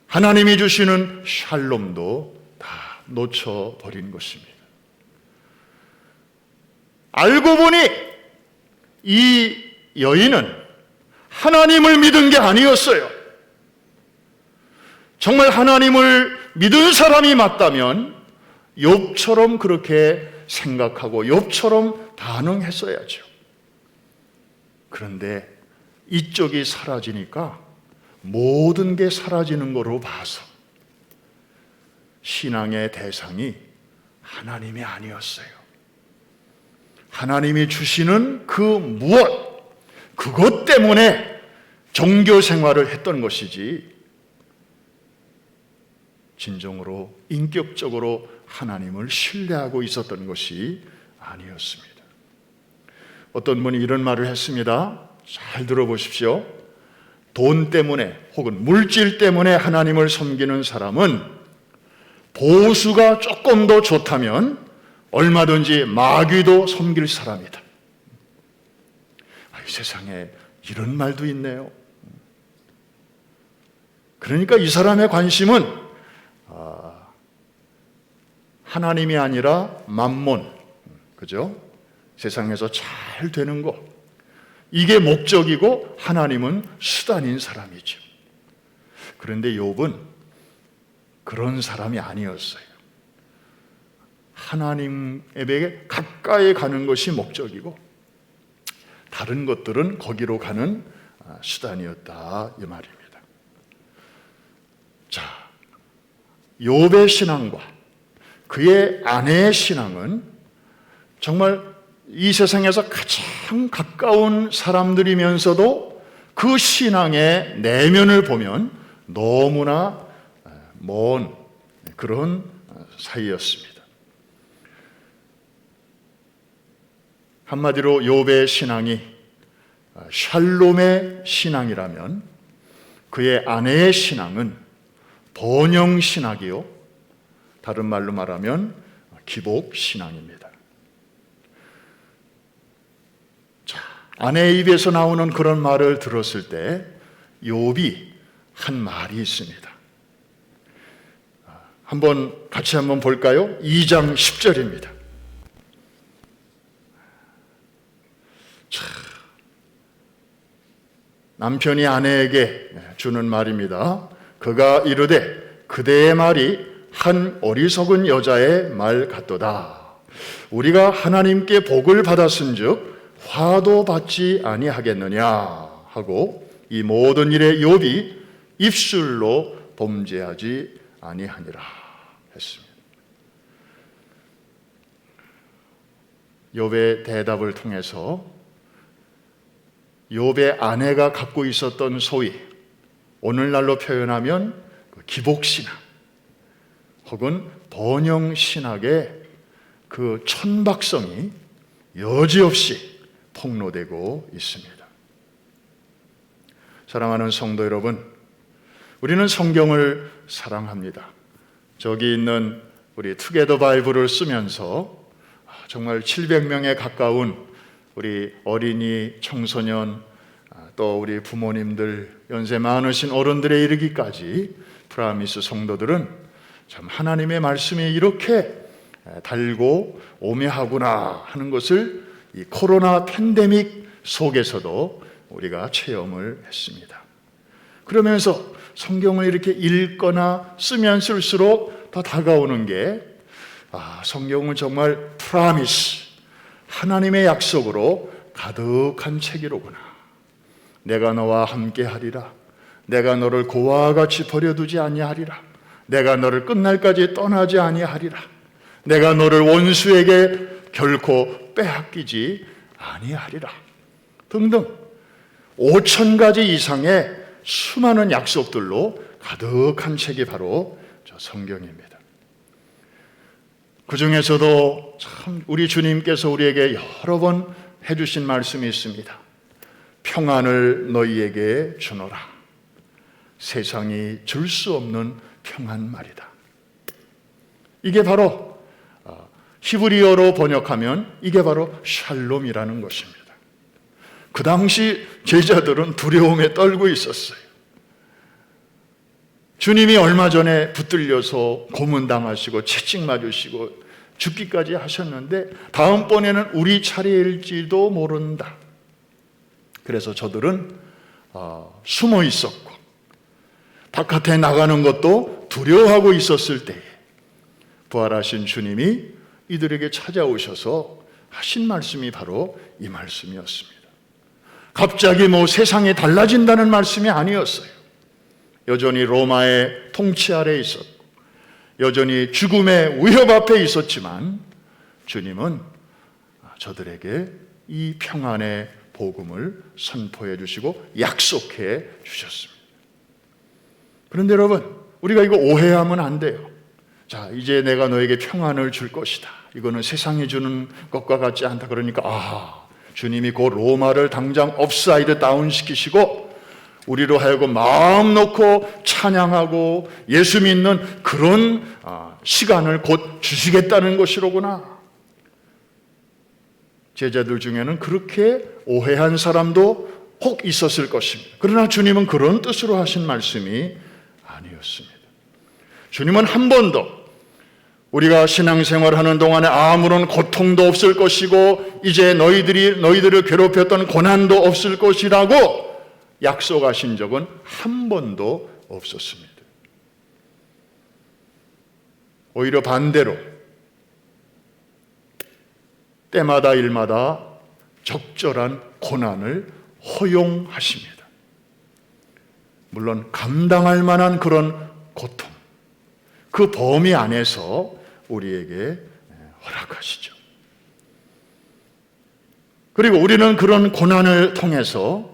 하나님이 주시는 샬롬도 다 놓쳐버린 것입니다. 알고 보니 이 여인은 하나님을 믿은 게 아니었어요. 정말 하나님을 믿은 사람이 맞다면 욥처럼 그렇게 생각하고 욥처럼 반응했어야죠. 그런데 이쪽이 사라지니까 모든 게 사라지는 거로 봐서 신앙의 대상이 하나님이 아니었어요. 하나님이 주시는 그 무엇, 그것 때문에 종교 생활을 했던 것이지 진정으로 인격적으로 하나님을 신뢰하고 있었던 것이 아니었습니다. 어떤 분이 이런 말을 했습니다. 잘 들어보십시오. 돈 때문에 혹은 물질 때문에 하나님을 섬기는 사람은 보수가 조금 더 좋다면 얼마든지 마귀도 섬길 사람이다. 이 세상에 이런 말도 있네요. 그러니까 이 사람의 관심은 하나님이 아니라 만몬, 그죠? 세상에서 잘 되는 것, 이게 목적이고 하나님은 수단인 사람이죠. 그런데 욥은 그런 사람이 아니었어요. 하나님에게 가까이 가는 것이 목적이고 다른 것들은 거기로 가는 수단이었다, 이 말입니다. 자, 욥의 신앙과 그의 아내의 신앙은 정말 이 세상에서 가장 가까운 사람들이면서도 그 신앙의 내면을 보면 너무나 먼 그런 사이였습니다. 한마디로 욥의 신앙이 샬롬의 신앙이라면 그의 아내의 신앙은 번영 신학이요, 다른 말로 말하면 기복 신앙입니다. 자, 아내의 입에서 나오는 그런 말을 들었을 때 욥이 한 말이 있습니다. 같이 한번 볼까요? 2장 10절입니다. 남편이 아내에게 주는 말입니다. 그가 이르되 그대의 말이 한 어리석은 여자의 말 같도다. 우리가 하나님께 복을 받았은즉 화도 받지 아니하겠느냐 하고 이 모든 일에 욥이 입술로 범죄하지 아니하니라 했습니다. 욥의 대답을 통해서 욥의 아내가 갖고 있었던 소위 오늘날로 표현하면 기복신앙 혹은 번영신학의 그 천박성이 여지없이 폭로되고 있습니다. 사랑하는 성도 여러분, 우리는 성경을 사랑합니다. 저기 있는 우리 투게더 바이블을 쓰면서 정말 700명에 가까운 우리 어린이, 청소년, 또 우리 부모님들, 연세 많으신 어른들에 이르기까지 프라미스 성도들은 참 하나님의 말씀이 이렇게 달고 오묘하구나 하는 것을 이 코로나 팬데믹 속에서도 우리가 체험을 했습니다. 그러면서 성경을 이렇게 읽거나 쓰면 쓸수록 더 다가오는 게 성경은 정말 프라미스, 하나님의 약속으로 가득한 책이로구나. 내가 너와 함께 하리라. 내가 너를 고와 같이 버려두지 아니하리라. 내가 너를 끝날까지 떠나지 아니하리라. 내가 너를 원수에게 결코 빼앗기지 아니하리라. 등등 5,000가지 이상의 수많은 약속들로 가득한 책이 바로 저 성경입니다. 그 중에서도 참 우리 주님께서 우리에게 여러 번 해주신 말씀이 있습니다. 평안을 너희에게 주노라. 세상이 줄 수 없는 평안 말이다. 이게 바로 히브리어로 번역하면 이게 바로 샬롬이라는 것입니다. 그 당시 제자들은 두려움에 떨고 있었어요. 주님이 얼마 전에 붙들려서 고문당하시고 채찍 맞으시고 죽기까지 하셨는데 다음번에는 우리 차례일지도 모른다. 그래서 저들은 숨어 있었고 바깥에 나가는 것도 두려워하고 있었을 때에 부활하신 주님이 이들에게 찾아오셔서 하신 말씀이 바로 이 말씀이었습니다. 갑자기 세상이 달라진다는 말씀이 아니었어요. 여전히 로마의 통치 아래 있었고 여전히 죽음의 위협 앞에 있었지만 주님은 저들에게 이 평안의 복음을 선포해 주시고 약속해 주셨습니다. 그런데 여러분, 우리가 이거 오해하면 안 돼요. 자, 이제 내가 너에게 평안을 줄 것이다. 이거는 세상이 주는 것과 같지 않다. 그러니까 주님이 곧 로마를 당장 업사이드 다운 시키시고 우리로 하여금 마음 놓고 찬양하고 예수 믿는 그런 시간을 곧 주시겠다는 것이로구나. 제자들 중에는 그렇게 오해한 사람도 혹 있었을 것입니다. 그러나 주님은 그런 뜻으로 하신 말씀이 아니었습니다. 주님은 한 번도 우리가 신앙생활하는 동안에 아무런 고통도 없을 것이고 이제 너희들을 괴롭혔던 고난도 없을 것이라고 약속하신 적은 한 번도 없었습니다. 오히려 반대로 때마다 일마다 적절한 고난을 허용하십니다. 물론 감당할 만한 그런 고통, 그 범위 안에서 우리에게 허락하시죠. 그리고 우리는 그런 고난을 통해서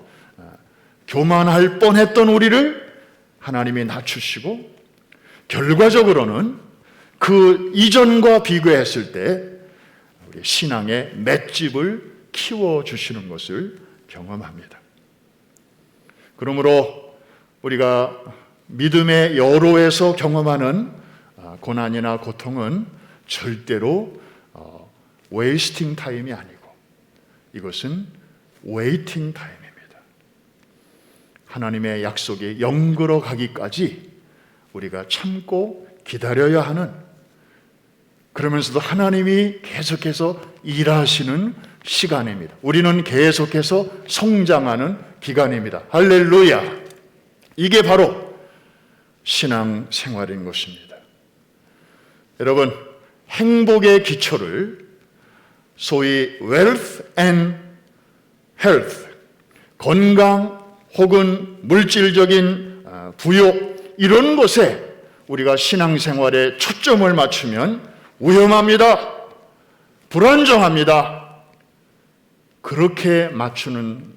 교만할 뻔했던 우리를 하나님이 낮추시고 결과적으로는 그 이전과 비교했을 때 우리 신앙의 맷집을 키워주시는 것을 경험합니다. 그러므로 우리가 믿음의 여로에서 경험하는 고난이나 고통은 절대로 웨이스팅 타임이 아니고 이것은 웨이팅 타임입니다. 하나님의 약속이 영그러 가기까지 우리가 참고 기다려야 하는, 그러면서도 하나님이 계속해서 일하시는 시간입니다. 우리는 계속해서 성장하는 기간입니다. 할렐루야! 이게 바로 신앙생활인 것입니다. 여러분, 행복의 기초를 소위 wealth and health, 건강 혹은 물질적인 부요, 이런 것에 우리가 신앙생활에 초점을 맞추면 위험합니다. 불안정합니다. 그렇게 맞추면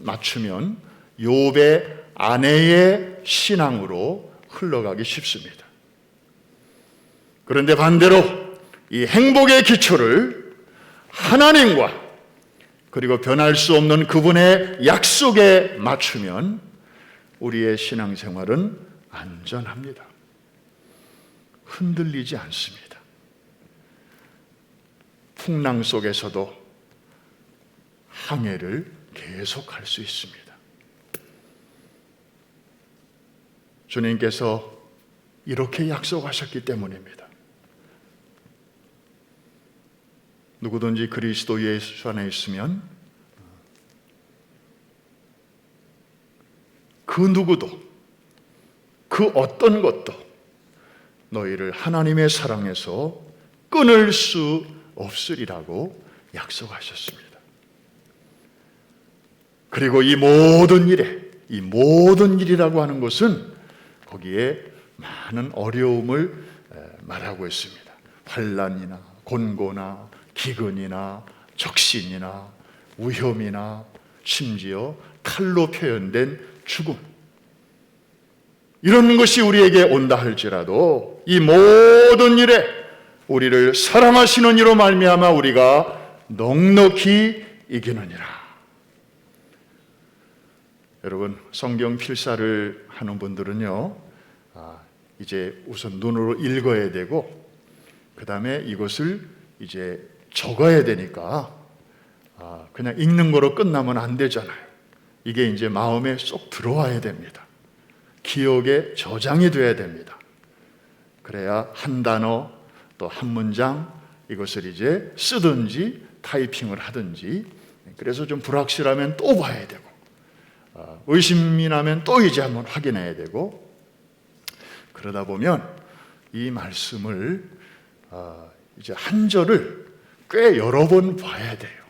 욥의 아내의 신앙으로 흘러가기 쉽습니다. 그런데 반대로 이 행복의 기초를 하나님과 그리고 변할 수 없는 그분의 약속에 맞추면 우리의 신앙생활은 안전합니다. 흔들리지 않습니다. 풍랑 속에서도 항해를 계속할 수 있습니다. 주님께서 이렇게 약속하셨기 때문입니다. 누구든지 그리스도 예수 안에 있으면 그 누구도 그 어떤 것도 너희를 하나님의 사랑에서 끊을 수 없으리라고 약속하셨습니다. 그리고 이 모든 일이라고 하는 것은 거기에 많은 어려움을 말하고 있습니다. 환난이나 곤고나 기근이나 적신이나 위험이나 심지어 칼로 표현된 죽음, 이런 것이 우리에게 온다 할지라도 이 모든 일에 우리를 사랑하시는 이로 말미암아 우리가 넉넉히 이기느니라. 여러분, 성경 필사를 하는 분들은요, 이제 우선 눈으로 읽어야 되고 그 다음에 이것을 이제 적어야 되니까 그냥 읽는 거로 끝나면 안 되잖아요. 이게 이제 마음에 쏙 들어와야 됩니다. 기억에 저장이 돼야 됩니다. 그래야 한 단어 또 한 문장 이것을 이제 쓰든지 타이핑을 하든지, 그래서 좀 불확실하면 또 봐야 되고, 의심이 나면 또 이제 한번 확인해야 되고, 그러다 보면 이 말씀을 이제 한 절을 꽤 여러 번 봐야 돼요.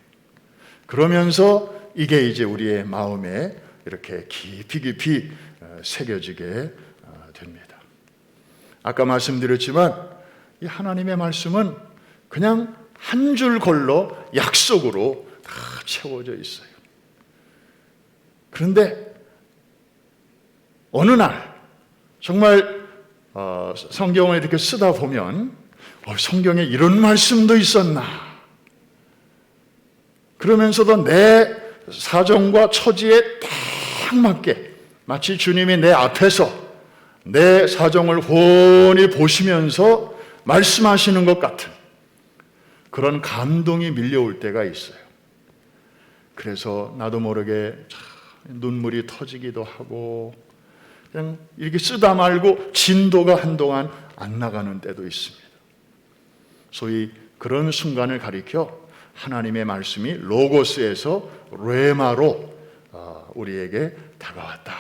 그러면서 이게 이제 우리의 마음에 이렇게 깊이 새겨지게 됩니다. 아까 말씀드렸지만 이 하나님의 말씀은 그냥 한 줄 걸러 약속으로 다 채워져 있어요. 그런데 어느 날 정말 성경을 이렇게 쓰다 보면 성경에 이런 말씀도 있었나, 그러면서도 내 사정과 처지에 딱 맞게 마치 주님이 내 앞에서 내 사정을 훤히 보시면서 말씀하시는 것 같은 그런 감동이 밀려올 때가 있어요. 그래서 나도 모르게 눈물이 터지기도 하고 그냥 이렇게 쓰다 말고 진도가 한동안 안 나가는 때도 있습니다. 소위 그런 순간을 가리켜 하나님의 말씀이 로고스에서 레마로 우리에게 다가왔다.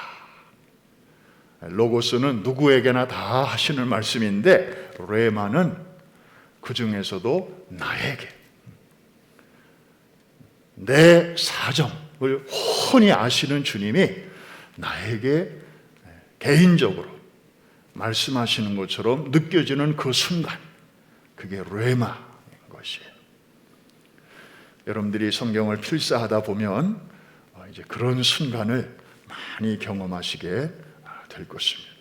로고스는 누구에게나 다 하시는 말씀인데 레마는 그 중에서도 나에게, 내 사정을 훤히 아시는 주님이 나에게 개인적으로 말씀하시는 것처럼 느껴지는 그 순간, 그게 레마인 것이에요. 여러분들이 성경을 필사하다 보면 이제 그런 순간을 많이 경험하시게 될 것입니다.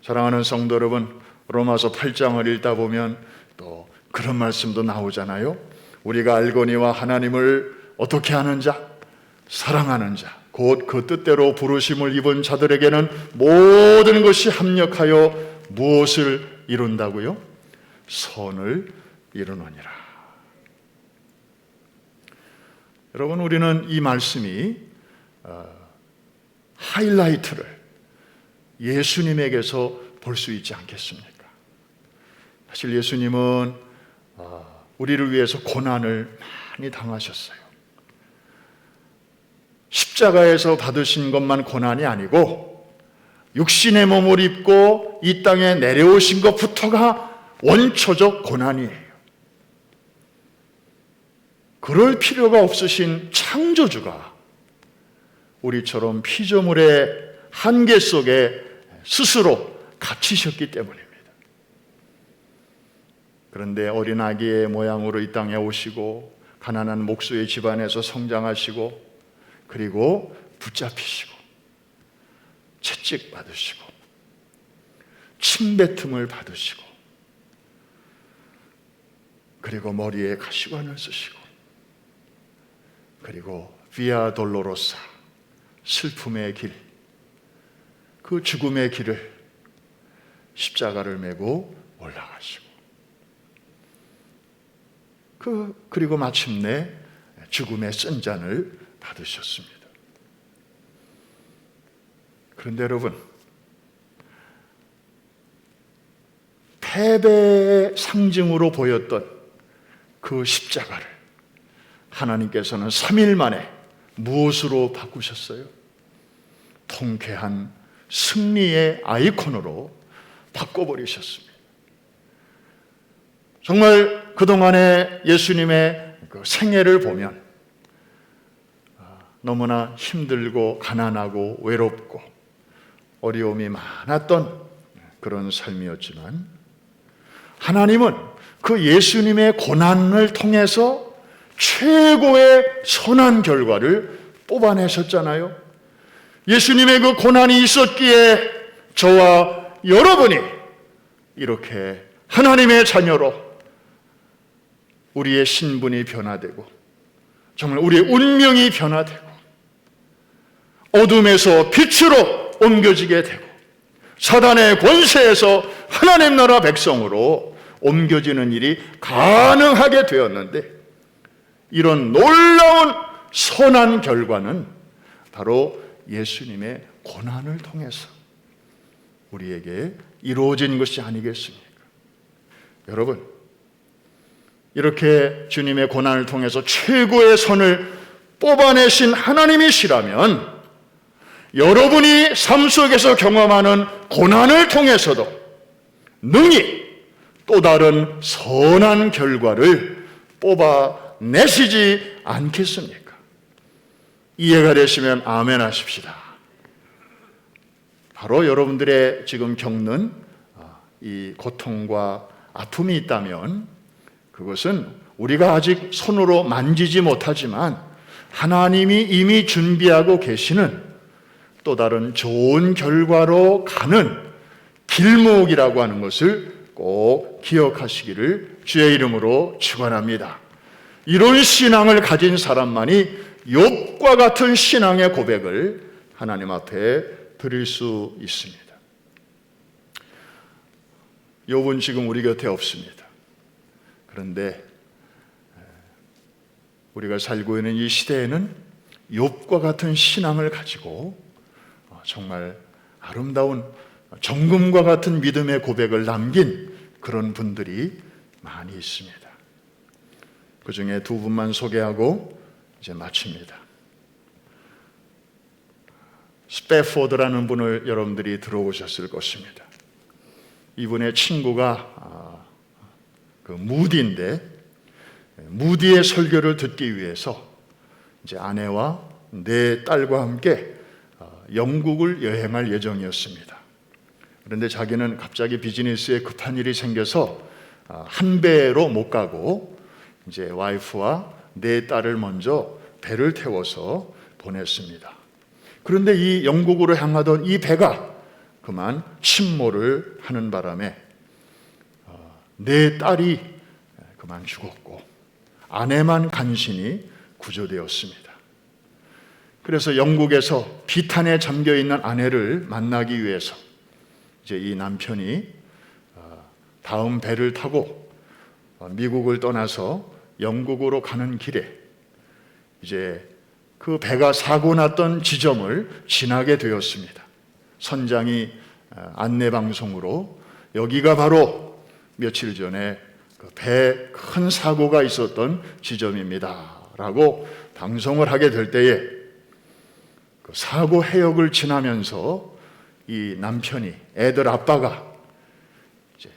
사랑하는 성도 여러분, 로마서 8장을 읽다 보면 또 그런 말씀도 나오잖아요. 우리가 알거니와 하나님을 어떻게 하는 자? 사랑하는 자, 곧 그 뜻대로 부르심을 입은 자들에게는 모든 것이 합력하여 무엇을 이룬다고요? 선을 이루느니라. 여러분, 우리는 이 말씀이 하이라이트를 예수님에게서 볼 수 있지 않겠습니까? 사실 예수님은 우리를 위해서 고난을 많이 당하셨어요. 십자가에서 받으신 것만 고난이 아니고 육신의 몸을 입고 이 땅에 내려오신 것부터가 원초적 고난이에요. 그럴 필요가 없으신 창조주가 우리처럼 피조물의 한계 속에 스스로 갇히셨기 때문입니다. 그런데 어린 아기의 모양으로 이 땅에 오시고 가난한 목수의 집안에서 성장하시고 그리고 붙잡히시고 채찍 받으시고 침뱉음을 받으시고 그리고 머리에 가시관을 쓰시고 그리고 비아 돌로로사, 슬픔의 길, 그 죽음의 길을 십자가를 메고 올라가시고 그리고 마침내 죽음의 쓴잔을 받으셨습니다. 그런데 여러분, 패배의 상징으로 보였던 그 십자가를 하나님께서는 3일 만에 무엇으로 바꾸셨어요? 통쾌한 승리의 아이콘으로 바꿔버리셨습니다. 정말 그동안의 예수님의 그 생애를 보면 너무나 힘들고 가난하고 외롭고 어려움이 많았던 그런 삶이었지만 하나님은 그 예수님의 고난을 통해서 최고의 선한 결과를 뽑아내셨잖아요. 예수님의 그 고난이 있었기에 저와 여러분이 이렇게 하나님의 자녀로 우리의 신분이 변화되고 정말 우리의 운명이 변화되고 어둠에서 빛으로 옮겨지게 되고 사단의 권세에서 하나님 나라 백성으로 옮겨지는 일이 가능하게 되었는데 이런 놀라운 선한 결과는 바로 예수님의 고난을 통해서 우리에게 이루어진 것이 아니겠습니까? 여러분, 이렇게 주님의 고난을 통해서 최고의 선을 뽑아내신 하나님이시라면 여러분이 삶 속에서 경험하는 고난을 통해서도 능히 또 다른 선한 결과를 뽑아내시지 않겠습니까? 이해가 되시면 아멘 하십시다. 바로 여러분들의 지금 겪는 이 고통과 아픔이 있다면 그것은 우리가 아직 손으로 만지지 못하지만 하나님이 이미 준비하고 계시는 또 다른 좋은 결과로 가는 길목이라고 하는 것을 꼭 기억하시기를 주의 이름으로 축원합니다. 이런 신앙을 가진 사람만이 욥과 같은 신앙의 고백을 하나님 앞에 드릴 수 있습니다. 욥은 지금 우리 곁에 없습니다. 그런데 우리가 살고 있는 이 시대에는 욥과 같은 신앙을 가지고 정말 아름다운 정금과 같은 믿음의 고백을 남긴 그런 분들이 많이 있습니다. 그 중에 두 분만 소개하고 이제 마칩니다. 스패포드라는 분을 여러분들이 들어보셨을 것입니다. 이분의 친구가 그 무디인데, 무디의 설교를 듣기 위해서 이제 아내와 네 딸과 함께 영국을 여행할 예정이었습니다. 그런데 자기는 갑자기 비즈니스에 급한 일이 생겨서 한 배로 못 가고 이제 와이프와 네 딸을 먼저 배를 태워서 보냈습니다. 그런데 이 영국으로 향하던 이 배가 그만 침몰을 하는 바람에 네 딸이 그만 죽었고 아내만 간신히 구조되었습니다. 그래서 영국에서 비탄에 잠겨 있는 아내를 만나기 위해서 이제 이 남편이 다음 배를 타고 미국을 떠나서 영국으로 가는 길에 이제 그 배가 사고 났던 지점을 지나게 되었습니다. 선장이 안내 방송으로 여기가 바로 며칠 전에 배 큰 사고가 있었던 지점입니다 라고 방송을 하게 될 때에 그 사고 해역을 지나면서 이 남편이, 애들 아빠가 이제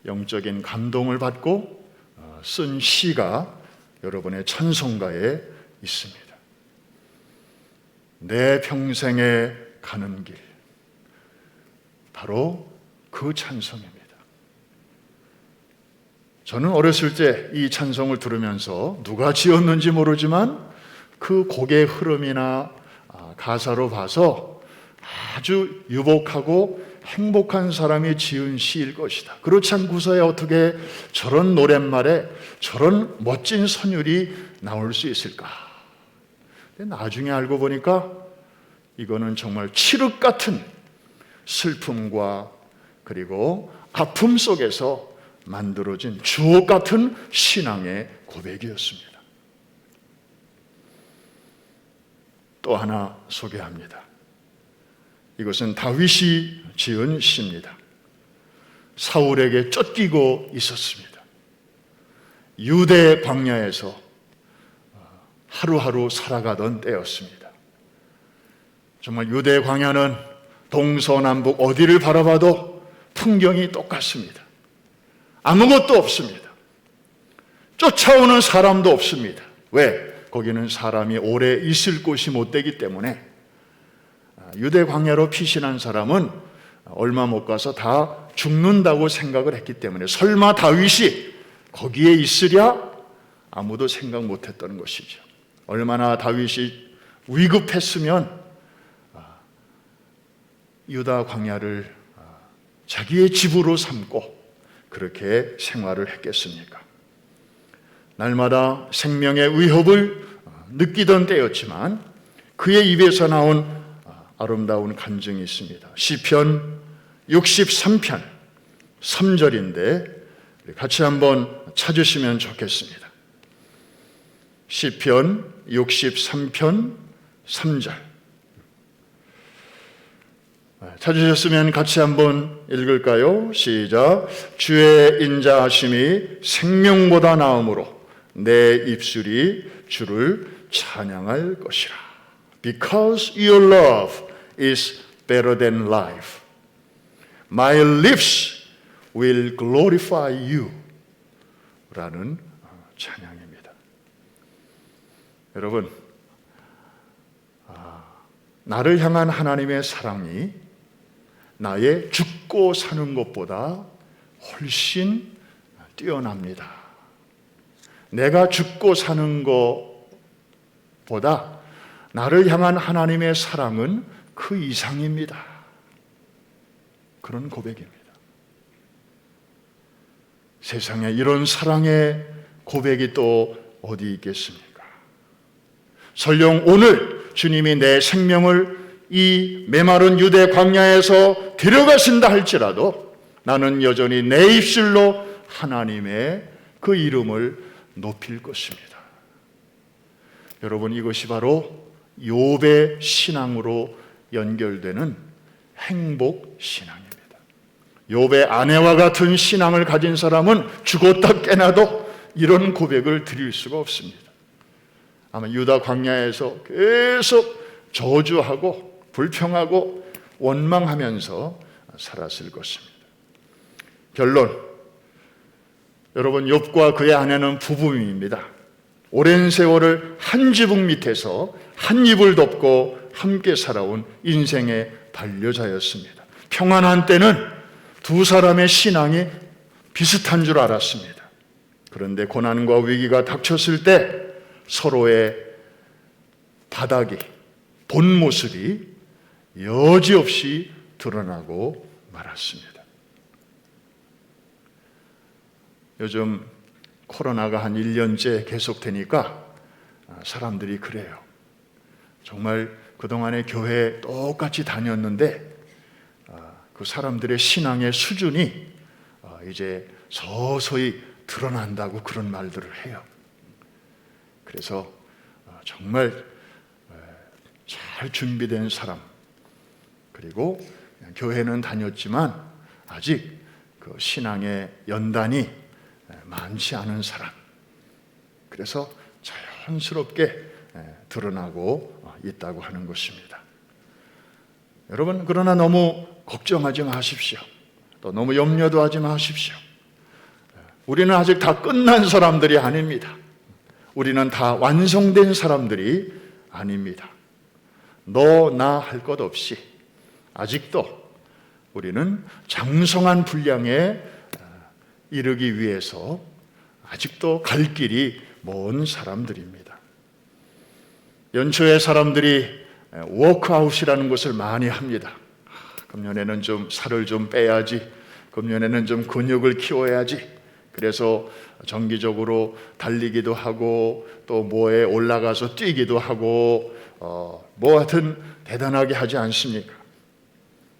영적인 감동을 받고 쓴 시가 여러분의 찬송가에 있습니다. 내 평생에 가는 길, 바로 그 찬송입니다. 저는 어렸을 때 이 찬송을 들으면서 누가 지었는지 모르지만 그 곡의 흐름이나 가사로 봐서 아주 유복하고 행복한 사람이 지은 시일 것이다. 그렇지 않고서야 어떻게 저런 노랫말에 저런 멋진 선율이 나올 수 있을까? 나중에 알고 보니까 이거는 정말 칠흑 같은 슬픔과 그리고 아픔 속에서 만들어진 주옥 같은 신앙의 고백이었습니다. 또 하나 소개합니다. 이것은 다윗이 지은 시입니다. 사울에게 쫓기고 있었습니다. 유대 광야에서 하루하루 살아가던 때였습니다. 정말 유대 광야는 동서남북 어디를 바라봐도 풍경이 똑같습니다. 아무것도 없습니다. 쫓아오는 사람도 없습니다. 왜? 거기는 사람이 오래 있을 곳이 못 되기 때문에 유대 광야로 피신한 사람은 얼마 못 가서 다 죽는다고 생각을 했기 때문에 설마 다윗이 거기에 있으랴? 아무도 생각 못했던 것이죠. 얼마나 다윗이 위급했으면 유다 광야를 자기의 집으로 삼고 그렇게 생활을 했겠습니까? 날마다 생명의 위협을 느끼던 때였지만 그의 입에서 나온 아름다운 간증이 있습니다. 시편 63편 3절인데 같이 한번 찾으시면 좋겠습니다. 시편 63편 3절 찾으셨으면 같이 한번 읽을까요? 시작. 주의 인자하심이 생명보다 나음으로 내 입술이 주를 찬양할 것이라. Because your love is better than life. My lips will glorify you. 라는 찬양입니다. 여러분, 나를 향한 하나님의 사랑이 나의 죽고 사는 것보다 훨씬 뛰어납니다. 내가 죽고 사는 것보다 나를 향한 하나님의 사랑은 그 이상입니다. 그런 고백입니다. 세상에 이런 사랑의 고백이 또 어디 있겠습니까? 설령 오늘 주님이 내 생명을 이 메마른 유대 광야에서 데려가신다 할지라도 나는 여전히 내 입술로 하나님의 그 이름을 높일 것입니다. 여러분, 이것이 바로 욥의 신앙으로 연결되는 행복 신앙입니다. 욥의 아내와 같은 신앙을 가진 사람은 죽었다 깨나도 이런 고백을 드릴 수가 없습니다. 아마 유다 광야에서 계속 저주하고 불평하고 원망하면서 살았을 것입니다. 결론, 여러분, 욥과 그의 아내는 부부입니다. 오랜 세월을 한 지붕 밑에서 한 이불 덮고 함께 살아온 인생의 반려자였습니다. 평안한 때는 두 사람의 신앙이 비슷한 줄 알았습니다. 그런데 고난과 위기가 닥쳤을 때 서로의 바닥이, 본 모습이 여지없이 드러나고 말았습니다. 요즘 코로나가 한 1년째 계속되니까 사람들이 그래요. 정말 그동안에 교회에 똑같이 다녔는데 그 사람들의 신앙의 수준이 이제 서서히 드러난다고 그런 말들을 해요. 그래서 정말 잘 준비된 사람, 그리고 교회는 다녔지만 아직 그 신앙의 연단이 많지 않은 사람, 그래서 자연스럽게 드러나고 있다고 하는 것입니다. 여러분, 그러나 너무 걱정하지 마십시오. 또 너무 염려도 하지 마십시오. 우리는 아직 다 끝난 사람들이 아닙니다. 우리는 다 완성된 사람들이 아닙니다. 너, 나 할 것 없이 아직도 우리는 장성한 분량에 이르기 위해서 아직도 갈 길이 먼 사람들입니다. 연초에 사람들이 워크아웃이라는 것을 많이 합니다. 금년에는 좀 살을 좀 빼야지, 금년에는 좀 근육을 키워야지. 그래서 정기적으로 달리기도 하고 또 뭐에 올라가서 뛰기도 하고 뭐 하여튼 대단하게 하지 않습니까?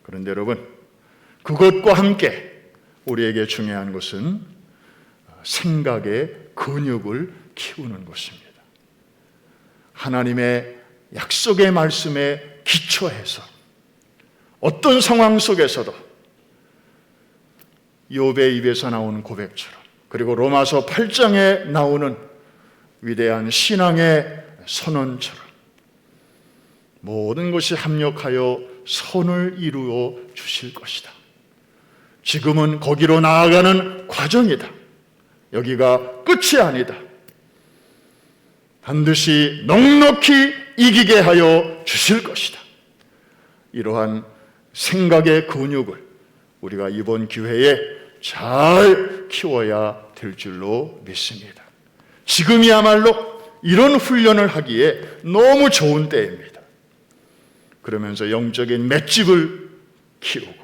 그런데 여러분, 그것과 함께 우리에게 중요한 것은 생각의 근육을 키우는 것입니다. 하나님의 약속의 말씀에 기초해서 어떤 상황 속에서도 욥의 입에서 나오는 고백처럼, 그리고 로마서 8장에 나오는 위대한 신앙의 선언처럼 모든 것이 합력하여 선을 이루어 주실 것이다. 지금은 거기로 나아가는 과정이다. 여기가 끝이 아니다. 반드시 넉넉히 이기게 하여 주실 것이다. 이러한 생각의 근육을 우리가 이번 기회에 잘 키워야 될 줄로 믿습니다. 지금이야말로 이런 훈련을 하기에 너무 좋은 때입니다. 그러면서 영적인 맷집을 키우고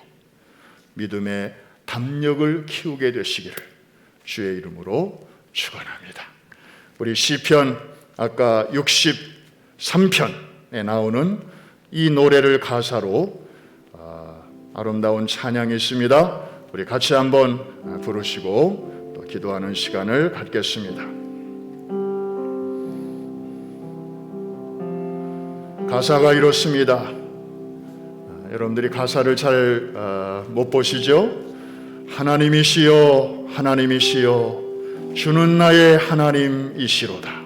믿음의 담력을 키우게 되시기를 주의 이름으로 축원합니다. 우리 시편 아까 63편에 나오는 이 노래를 가사로 아름다운 찬양이 있습니다. 우리 같이 한번 부르시고 또 기도하는 시간을 갖겠습니다. 가사가 이렇습니다. 여러분들이 가사를 잘 못 보시죠? 하나님이시여, 하나님이시여, 주는 나의 하나님이시로다.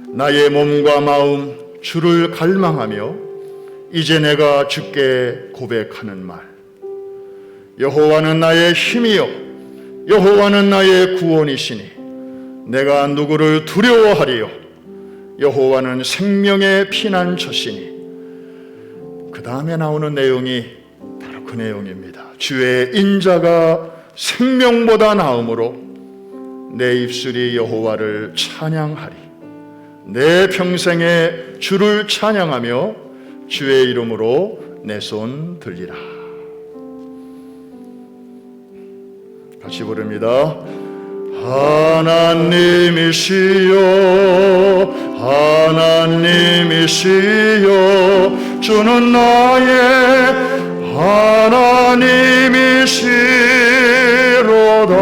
나의 몸과 마음 주를 갈망하며 이제 내가 주께 고백하는 말. 여호와는 나의 힘이요 여호와는 나의 구원이시니 내가 누구를 두려워하리요. 여호와는 생명의 피난처시니. 그 다음에 나오는 내용이 바로 그 내용입니다. 주의 인자가 생명보다 나음으로 내 입술이 여호와를 찬양하리. 내 평생에 주를 찬양하며 주의 이름으로 내 손 들리라. 같이 부릅니다. 하나님이시여 하나님이시여 주는 나의 하나님이시로다.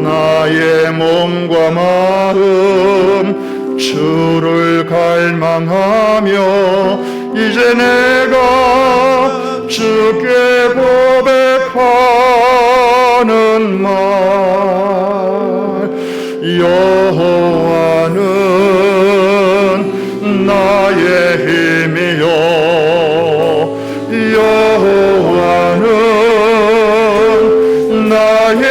나의 몸과 마음 주를 갈망하며 이제 내가 주께 고백하는 말. 여호와는 나의 힘이요 여호와는 나의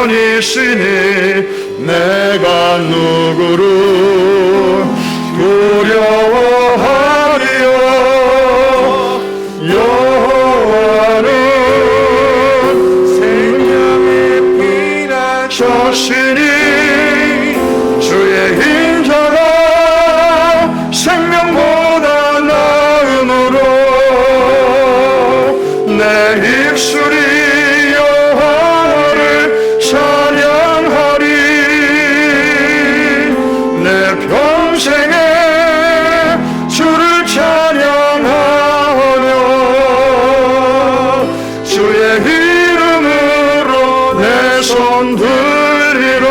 구원이시니 내가 누구를 두려워하리요. 여호와는 생명의 피난처시니 주의 인자가 생명보다 나음으로 내 입술이 여호와를 찬양하리. 내 평생에 주를 찬양하며 주의 이름으로 내 손 들리라.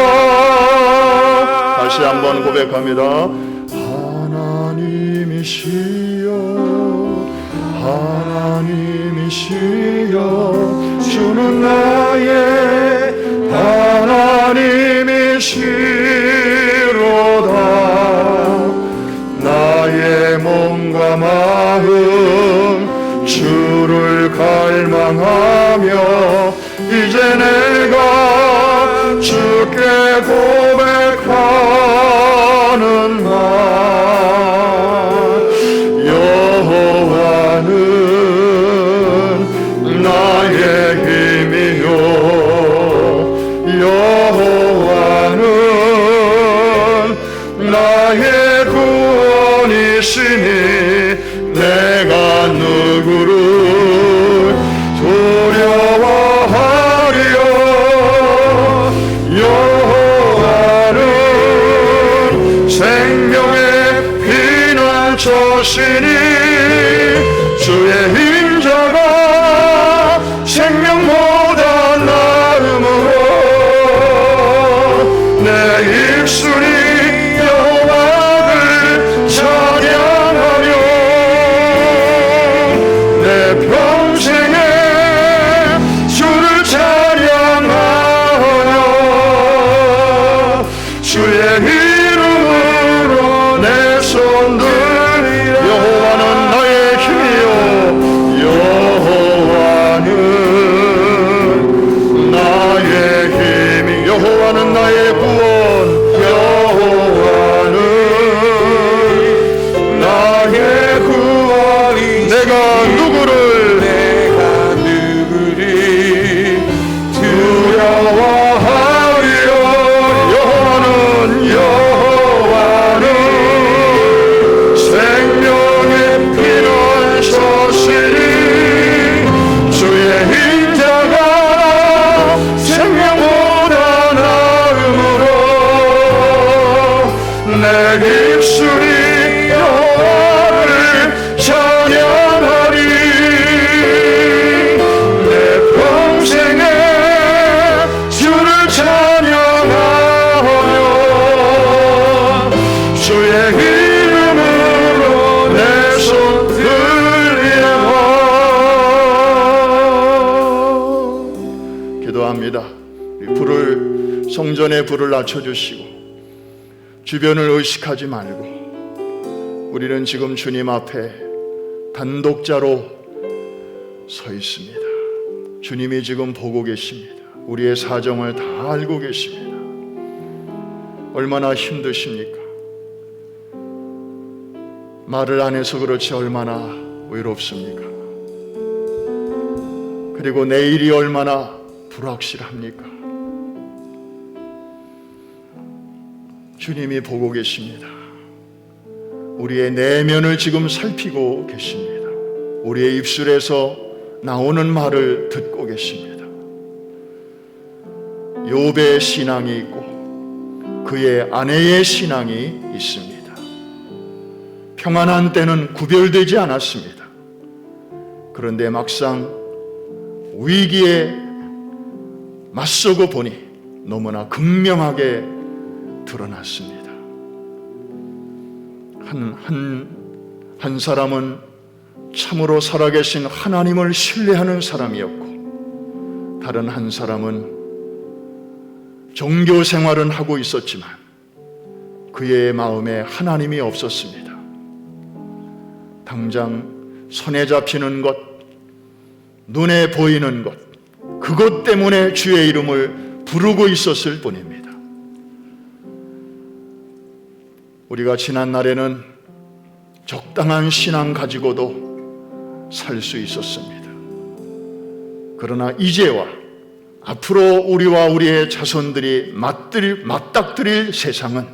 다시 한번 고백합니다. 하나님이시여 하나님이시여 주는 나의 하나님이시로다. 나의 몸과 마음 주를 갈망하며 이제 내가 주께 고백하는 말. 여호와는 나의 힘이요 여호와는 나의 구원이시니 내가 누구를 두려워하리요. 여호와는 생명의 피난처시니 주의 인자가 생명보다 나음으로 내 입술이 여호와를 찬양하며 내 평생에 주를 찬양하며 주의 이름으로 내 손 들리라. 여호와는 나의 힘이요 여호와는 나의 힘이 여호와는 나의 구원 여호와는 나의 구원이. 내가 누구를 두려워하리요. 여호와는 생명의 피난처시니 주의 인자가 생명보다 나음으로 내 입술이 여호와를 찬양하리. 내 평생에 주를 찬양하며 주의 이름으로 내 손 들리라. 기도합니다. 불을 성전에 불을 낮춰주시고 주변을 의식하지 말고 우리는 지금 주님 앞에 단독자로 서 있습니다. 주님이 지금 보고 계십니다. 우리의 사정을 다 알고 계십니다. 얼마나 힘드십니까? 말을 안 해서 그렇지 얼마나 외롭습니까? 그리고 내일이 얼마나 불확실합니까? 주님이 보고 계십니다. 우리의 내면을 지금 살피고 계십니다. 우리의 입술에서 나오는 말을 듣고 계십니다. 욥의 신앙이 있고 그의 아내의 신앙이 있습니다. 평안한 때는 구별되지 않았습니다. 그런데 막상 위기에 맞서고 보니 너무나 극명하게 드러났습니다. 한 사람은 참으로 살아계신 하나님을 신뢰하는 사람이었고, 다른 한 사람은 종교 생활은 하고 있었지만 그의 마음에 하나님이 없었습니다. 당장 손에 잡히는 것, 눈에 보이는 것, 그것 때문에 주의 이름을 부르고 있었을 뿐입니다. 우리가 지난 날에는 적당한 신앙 가지고도 살 수 있었습니다. 그러나 이제와 앞으로 우리와 우리의 자손들이 맞닥뜨릴 세상은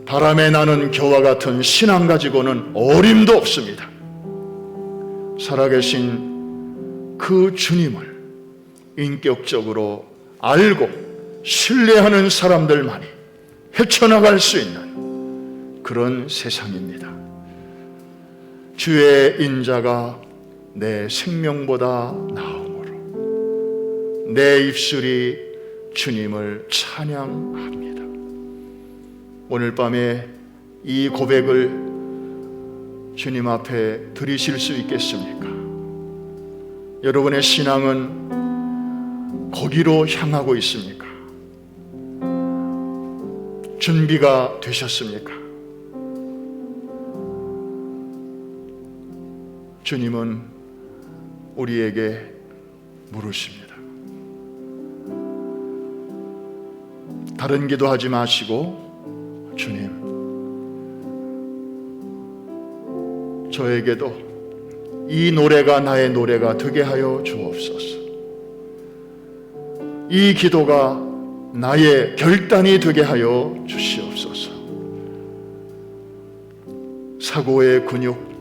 바람에 나는 겨와 같은 신앙 가지고는 어림도 없습니다. 살아계신 그 주님을 인격적으로 알고 신뢰하는 사람들만이 헤쳐나갈 수 있는 그런 세상입니다. 주의 인자가 내 생명보다 나음으로 내 입술이 주님을 찬양합니다. 오늘 밤에 이 고백을 주님 앞에 드리실 수 있겠습니까? 여러분의 신앙은 거기로 향하고 있습니까? 준비가 되셨습니까? 주님은 우리에게 물으십니다. 다른 기도하지 마시고, 주님, 저에게도 이 노래가 나의 노래가 되게 하여 주옵소서. 이 기도가 나의 결단이 되게 하여 주시옵소서. 사고의 근육,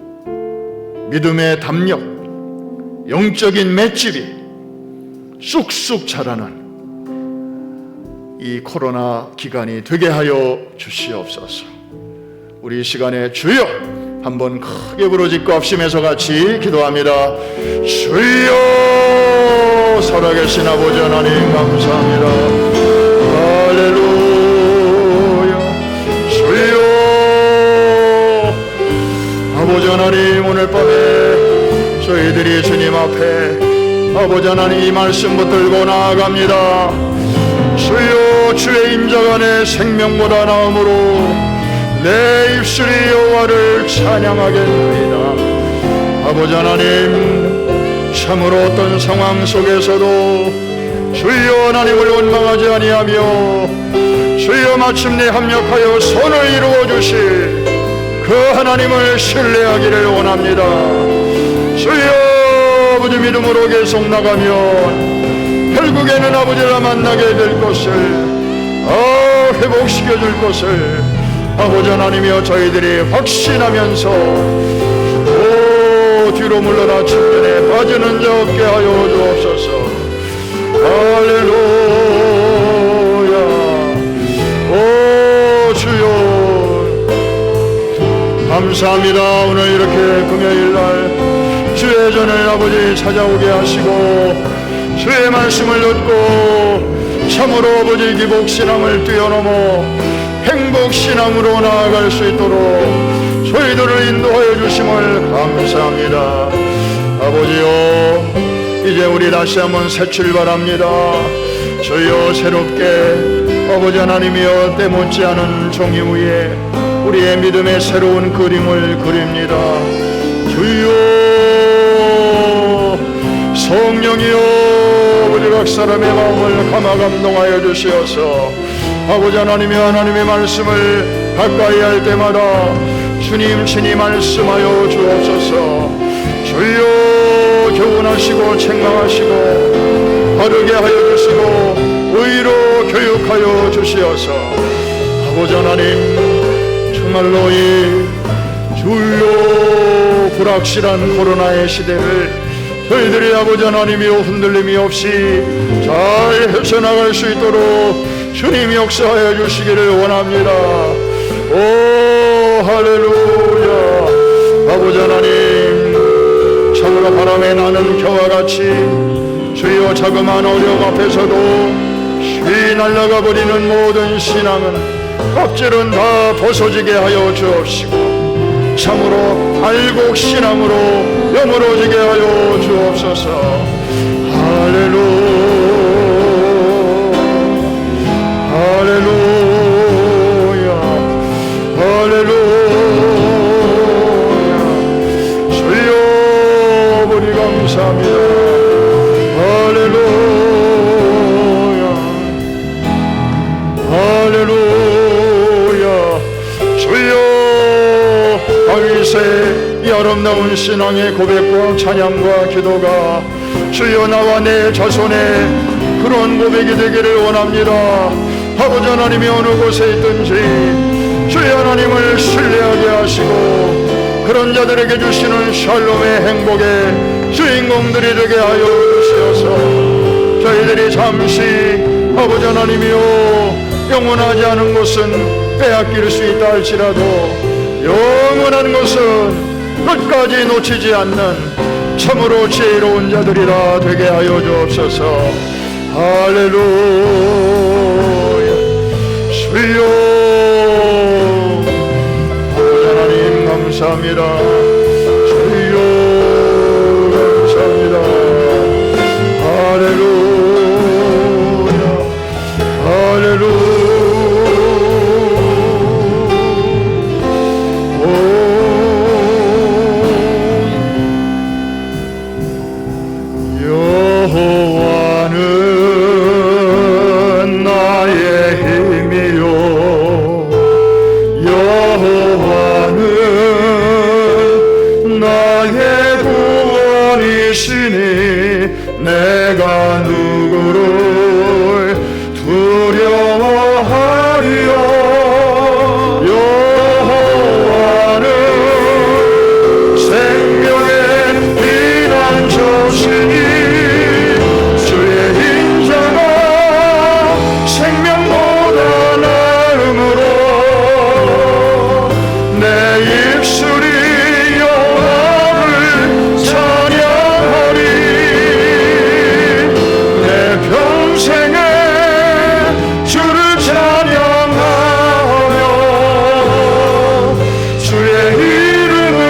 믿음의 담력, 영적인 맷집이 쑥쑥 자라는 이 코로나 기간이 되게 하여 주시옵소서. 우리 이 시간에 주여 한번 크게 부르짖고 합심해서 같이 기도합니다. 주여, 살아계신 아버지 하나님 감사합니다. 할렐루야. 주여, 아버지 하나님, 오늘 밤에 저희들이 주님 앞에 아버지 하나님 이 말씀 붙들고 나아갑니다. 주여, 주의 인자가 내 생명보다 나음으로 내 입술이 여호와를 찬양하겠나이다. 아버지 하나님, 참으로 어떤 상황 속에서도 주여 하나님을 원망하지 아니하며 주여 마침내 합력하여 선을 이루어 주실 그 하나님을 신뢰하기를 원합니다. 주여, 아버지 믿음으로 계속 나가면 결국에는 아버지를 만나게 될 것을, 회복시켜 줄 것을 아버지 하나님이여 저희들이 확신하면서 뒤로 물러나 측면에 빠지는 자 없게 하여 주옵소서. 할렐루야. 주여 감사합니다. 오늘 이렇게 금요일날 주의 전을 아버지 찾아오게 하시고 주의 말씀을 듣고 참으로 아버지 기복신앙을 뛰어넘어 행복신앙으로 나아갈 수 있도록 저희들을 인도하여 주심을 감사합니다. 아버지요, 이제 우리 다시 한번 새 출발합니다. 주여 새롭게 아버지 하나님이여 때 못지 않은 종이 위에 우리의 믿음의 새로운 그림을 그립니다. 주여, 성령이여, 우리 각 사람의 마음을 감화 감동하여 주시어서 아버지 하나님의 말씀을 가까이 할 때마다 주님 친히 말씀하여 주옵소서. 주여, 교훈하시고 책망하시고 바르게 하여 주시고 의로 교육하여 주시어서 아버지 하나님, 정말로 이 주요 불확실한 코로나의 시대를 저희들이 아버지 하나님이여 흔들림이 없이 잘 헤쳐나갈 수 있도록 주님이 역사하여 주시기를 원합니다. 오 할렐루야. 아버지 하나님, 참으로 바람에 나는 겨와 같이 주여 자그마한 어려움 앞에서도 쉬 날아가 버리는 모든 신앙은 껍질은 다 벗어지게 하여 주옵시고 참으로 알곡 신앙으로 여물어지게 하여 주옵소서. 할렐루야, 할렐루야, 할렐루야. 주여, 우리 감사합니다. 할렐루야, 할렐루야. 주여, 다윗의 이 아름다운 신앙의 고백과 찬양과 기도가 주여 나와 내 자손의 그런 고백이 되기를 원합니다. 아버지 하나님이 어느 곳에 있든지 주여 하나님을 신뢰하게 하시고 그런 자들에게 주시는 샬롬의 행복의 주인공들이 되게 하여 주시어서 저희들이 잠시 아버지 하나님이여 영원하지 않은 것은 빼앗길 수 있다 할지라도 영원한 것은 끝까지 놓치지 않는 참으로 지혜로운 자들이라 되게 하여 주옵소서. 할렐루야. 주여, 아버지 하나님 감사합니다. 주여 감사합니다. 할렐루야, 할렐루야. 여호와는 나의 힘이요, 여호와는 나의 구원이시니 내가 누구를 두려워하리요. 여호와는 생명의 피난처시니 주의 인자가 생명보다 나음으로 내 입술이 여호와를 찬양하리. 내 평생에 주를 찬양하며 주의 이름을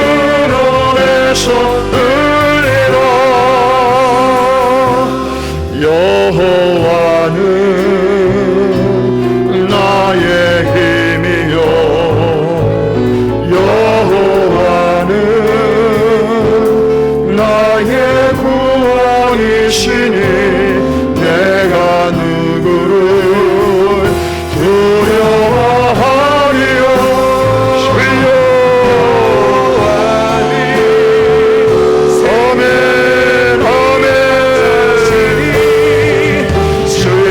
언에서 들리라. 여호와는 나의 힘이요, 여호와는 나의 구원이시니 내가 누구를 두려워하리요. 주여, 아멘, 아멘. 주의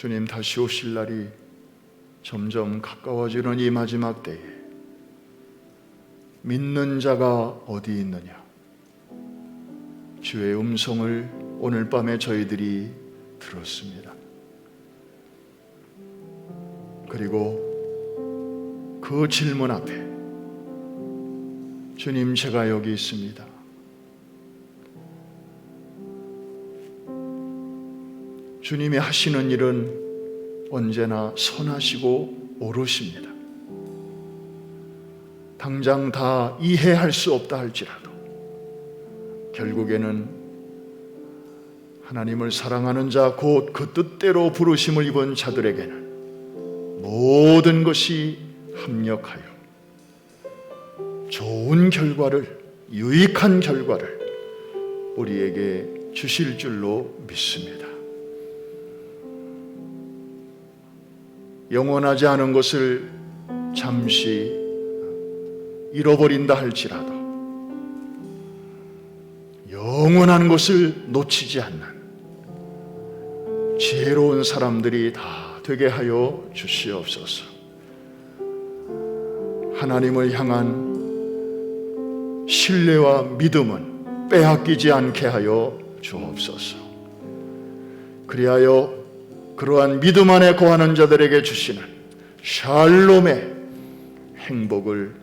주님 다시 오실 날이 점점 가까워지는 이 마지막 때에 믿는 자가 어디 있느냐? 주의 음성을 오늘 밤에 저희들이 들었습니다. 그리고 그 질문 앞에 주님, 제가 여기 있습니다. 주님이 하시는 일은 언제나 선하시고 옳으십니다. 당장 다 이해할 수 없다 할지라도 결국에는 하나님을 사랑하는 자, 곧 그 뜻대로 부르심을 입은 자들에게는 모든 것이 합력하여 좋은 결과를, 유익한 결과를 우리에게 주실 줄로 믿습니다. 영원하지 않은 것을 잠시 잃어버린다 할지라도 영원한 것을 놓치지 않는 지혜로운 사람들이 다 되게 하여 주시옵소서. 하나님을 향한 신뢰와 믿음은 빼앗기지 않게 하여 주옵소서. 그리하여 그러한 믿음 안에 거하는 자들에게 주시는 샬롬의 행복을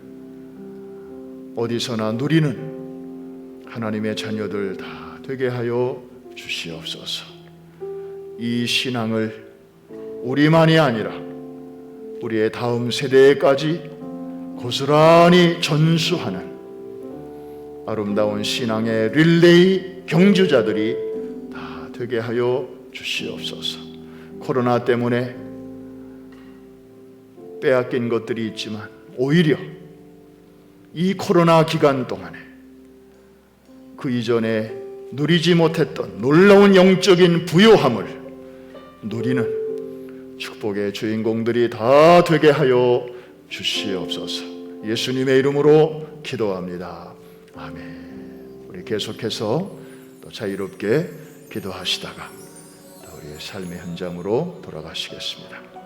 어디서나 누리는 하나님의 자녀들 다 되게 하여 주시옵소서. 이 신앙을 우리만이 아니라 우리의 다음 세대까지 고스란히 전수하는 아름다운 신앙의 릴레이 경주자들이 다 되게 하여 주시옵소서. 코로나 때문에 빼앗긴 것들이 있지만 오히려 이 코로나 기간 동안에 그 이전에 누리지 못했던 놀라운 영적인 부요함을 누리는 축복의 주인공들이 다 되게 하여 주시옵소서. 예수님의 이름으로 기도합니다. 아멘. 우리 계속해서 또 자유롭게 기도하시다가 우리의 삶의 현장으로 돌아가시겠습니다.